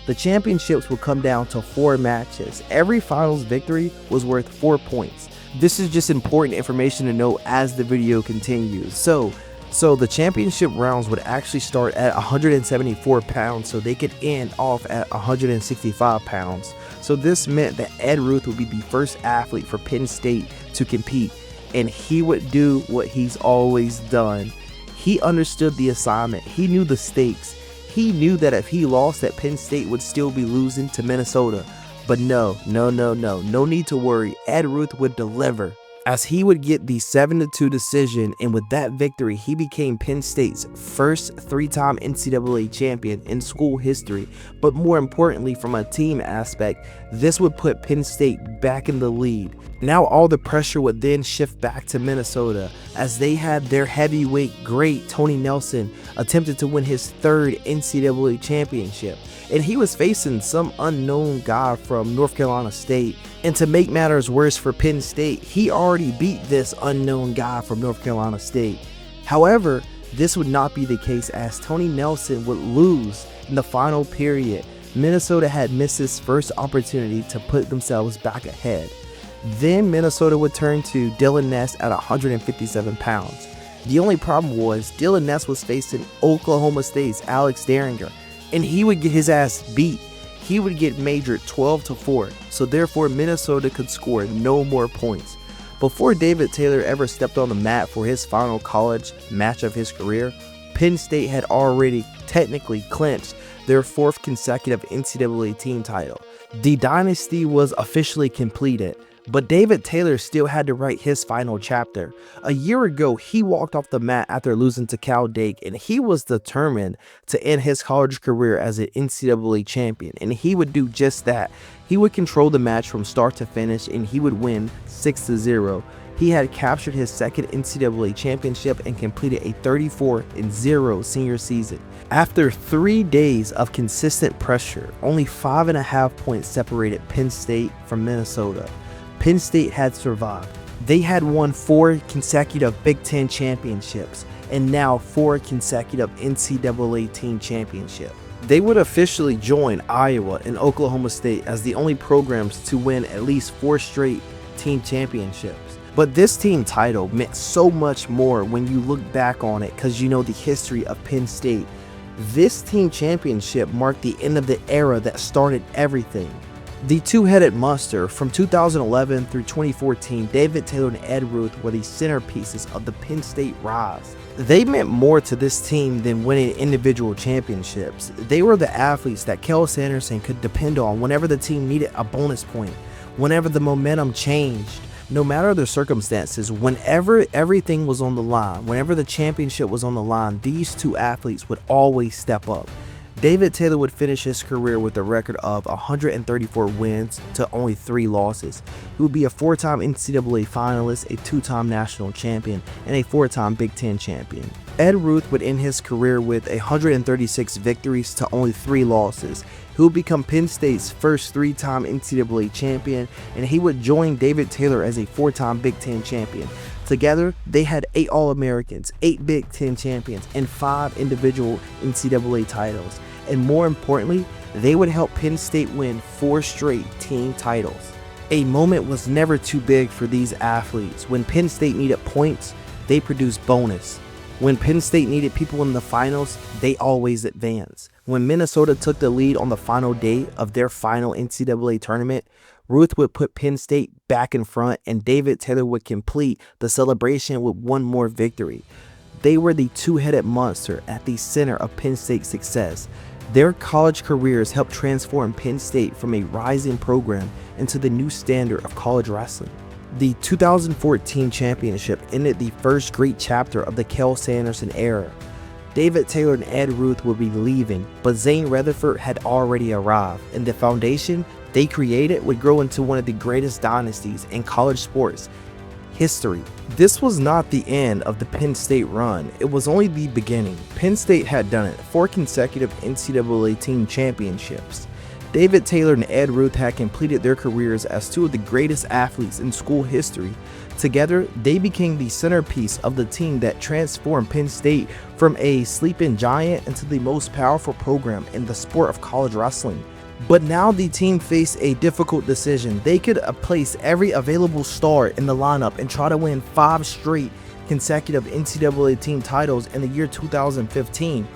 The championships would come down to 4 matches. Every finals victory was worth 4 points. This is just important information to know as the video continues. So the championship rounds would actually start at 174 pounds, so they could end off at 165 pounds. So this meant that Ed Ruth would be the first athlete for Penn State to compete, and he would do what he's always done. He understood the assignment. He knew the stakes. He knew that if he lost, that Penn State would still be losing to Minnesota. But no need to worry. Ed Ruth would deliver, as he would get the 7-2 decision, and with that victory, he became Penn State's first 3-time NCAA champion in school history. But more importantly, from a team aspect, this would put Penn State back in the lead. Now all the pressure would then shift back to Minnesota, as they had their heavyweight great Tony Nelson attempted to win his 3rd NCAA championship, and he was facing some unknown guy from North Carolina State. And to make matters worse for Penn State, he already beat this unknown guy from North Carolina State. However, this would not be the case, as Tony Nelson would lose in the final period. Minnesota had missed his first opportunity to put themselves back ahead. Then Minnesota would turn to Dylan Ness at 157 pounds. The only problem was Dylan Ness was facing Oklahoma State's Alex Derringer. and he would get his ass beat. He would get majored 12-4, so therefore Minnesota could score no more points. Before David Taylor ever stepped on the mat for his final college match of his career, Penn State had already technically clinched their 4th consecutive NCAA team title. The dynasty was officially completed, but David Taylor still had to write his final chapter. A year ago, he walked off the mat after losing to Cal Dake, and he was determined to end his college career as an NCAA champion, and he would do just that. He would control the match from start to finish, and he would win 6-0. He had captured his 2nd NCAA championship and completed a 34-0 senior season. After 3 days of consistent pressure, only 5.5 points separated Penn State from Minnesota. Penn State had survived. They had won 4 consecutive Big Ten championships and now 4 consecutive NCAA team championships. They would officially join Iowa and Oklahoma State as the only programs to win at least 4 straight team championships. But this team title meant so much more when you look back on it because you know the history of Penn State. This team championship marked the end of the era that started everything. The two-headed monster from 2011 through 2014, David Taylor and Ed Ruth were the centerpieces of the Penn State rise. They meant more to this team than winning individual championships. They were the athletes that Cael Sanderson could depend on whenever the team needed a bonus point, whenever the momentum changed. No matter the circumstances, whenever everything was on the line, whenever the championship was on the line, these two athletes would always step up. David Taylor would finish his career with a record of 134 wins to only 3 losses. He would be a 4-time NCAA finalist, a 2-time national champion, and a 4-time Big Ten champion. Ed Ruth would end his career with 136 victories to only 3 losses. He would become Penn State's first 3-time NCAA champion, and he would join David Taylor as a 4-time Big Ten champion. Together, they had 8 All-Americans, 8 Big Ten champions, and 5 individual NCAA titles. And more importantly, they would help Penn State win 4 straight team titles. A moment was never too big for these athletes. When Penn State needed points, they produced bonus. When Penn State needed people in the finals, they always advanced. When Minnesota took the lead on the final day of their final NCAA tournament, Ruth would put Penn State back in front, and David Taylor would complete the celebration with one more victory. They were the two-headed monster at the center of Penn State's success. Their college careers helped transform Penn State from a rising program into the new standard of college wrestling. The 2014 championship ended the first great chapter of the Cael Sanderson era. David Taylor and Ed Ruth would be leaving, but Zain Retherford had already arrived, and the foundation they created would grow into one of the greatest dynasties in college sports history. This was not the end of the Penn State run, it was only the beginning. Penn State had done it, 4 consecutive NCAA team championships. David Taylor and Ed Ruth had completed their careers as 2 of the greatest athletes in school history. Together, they became the centerpiece of the team that transformed Penn State from a sleeping giant into the most powerful program in the sport of college wrestling. But now the team faced a difficult decision. They could place every available star in the lineup and try to win 5 straight consecutive NCAA team titles in the year 2015.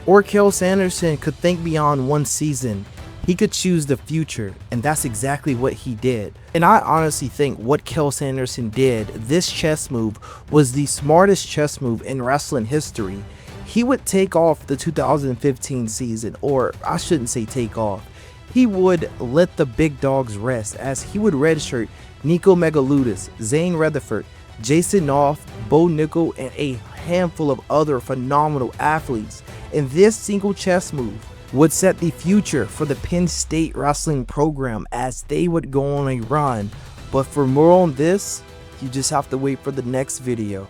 Or Cael Sanderson could think beyond one season. He could choose the future, and that's exactly what he did. And I honestly think what Cael Sanderson did, this chess move, was the smartest chess move in wrestling history. He would take off the 2015 season, or I shouldn't say take off. He would let the big dogs rest, as he would redshirt Nico Megaludis, Zain Retherford, Jason Knopf, Bo Nickel, and a handful of other phenomenal athletes. And this single chess move would set the future for the Penn State wrestling program as they would go on a run. But for more on this, you just have to wait for the next video.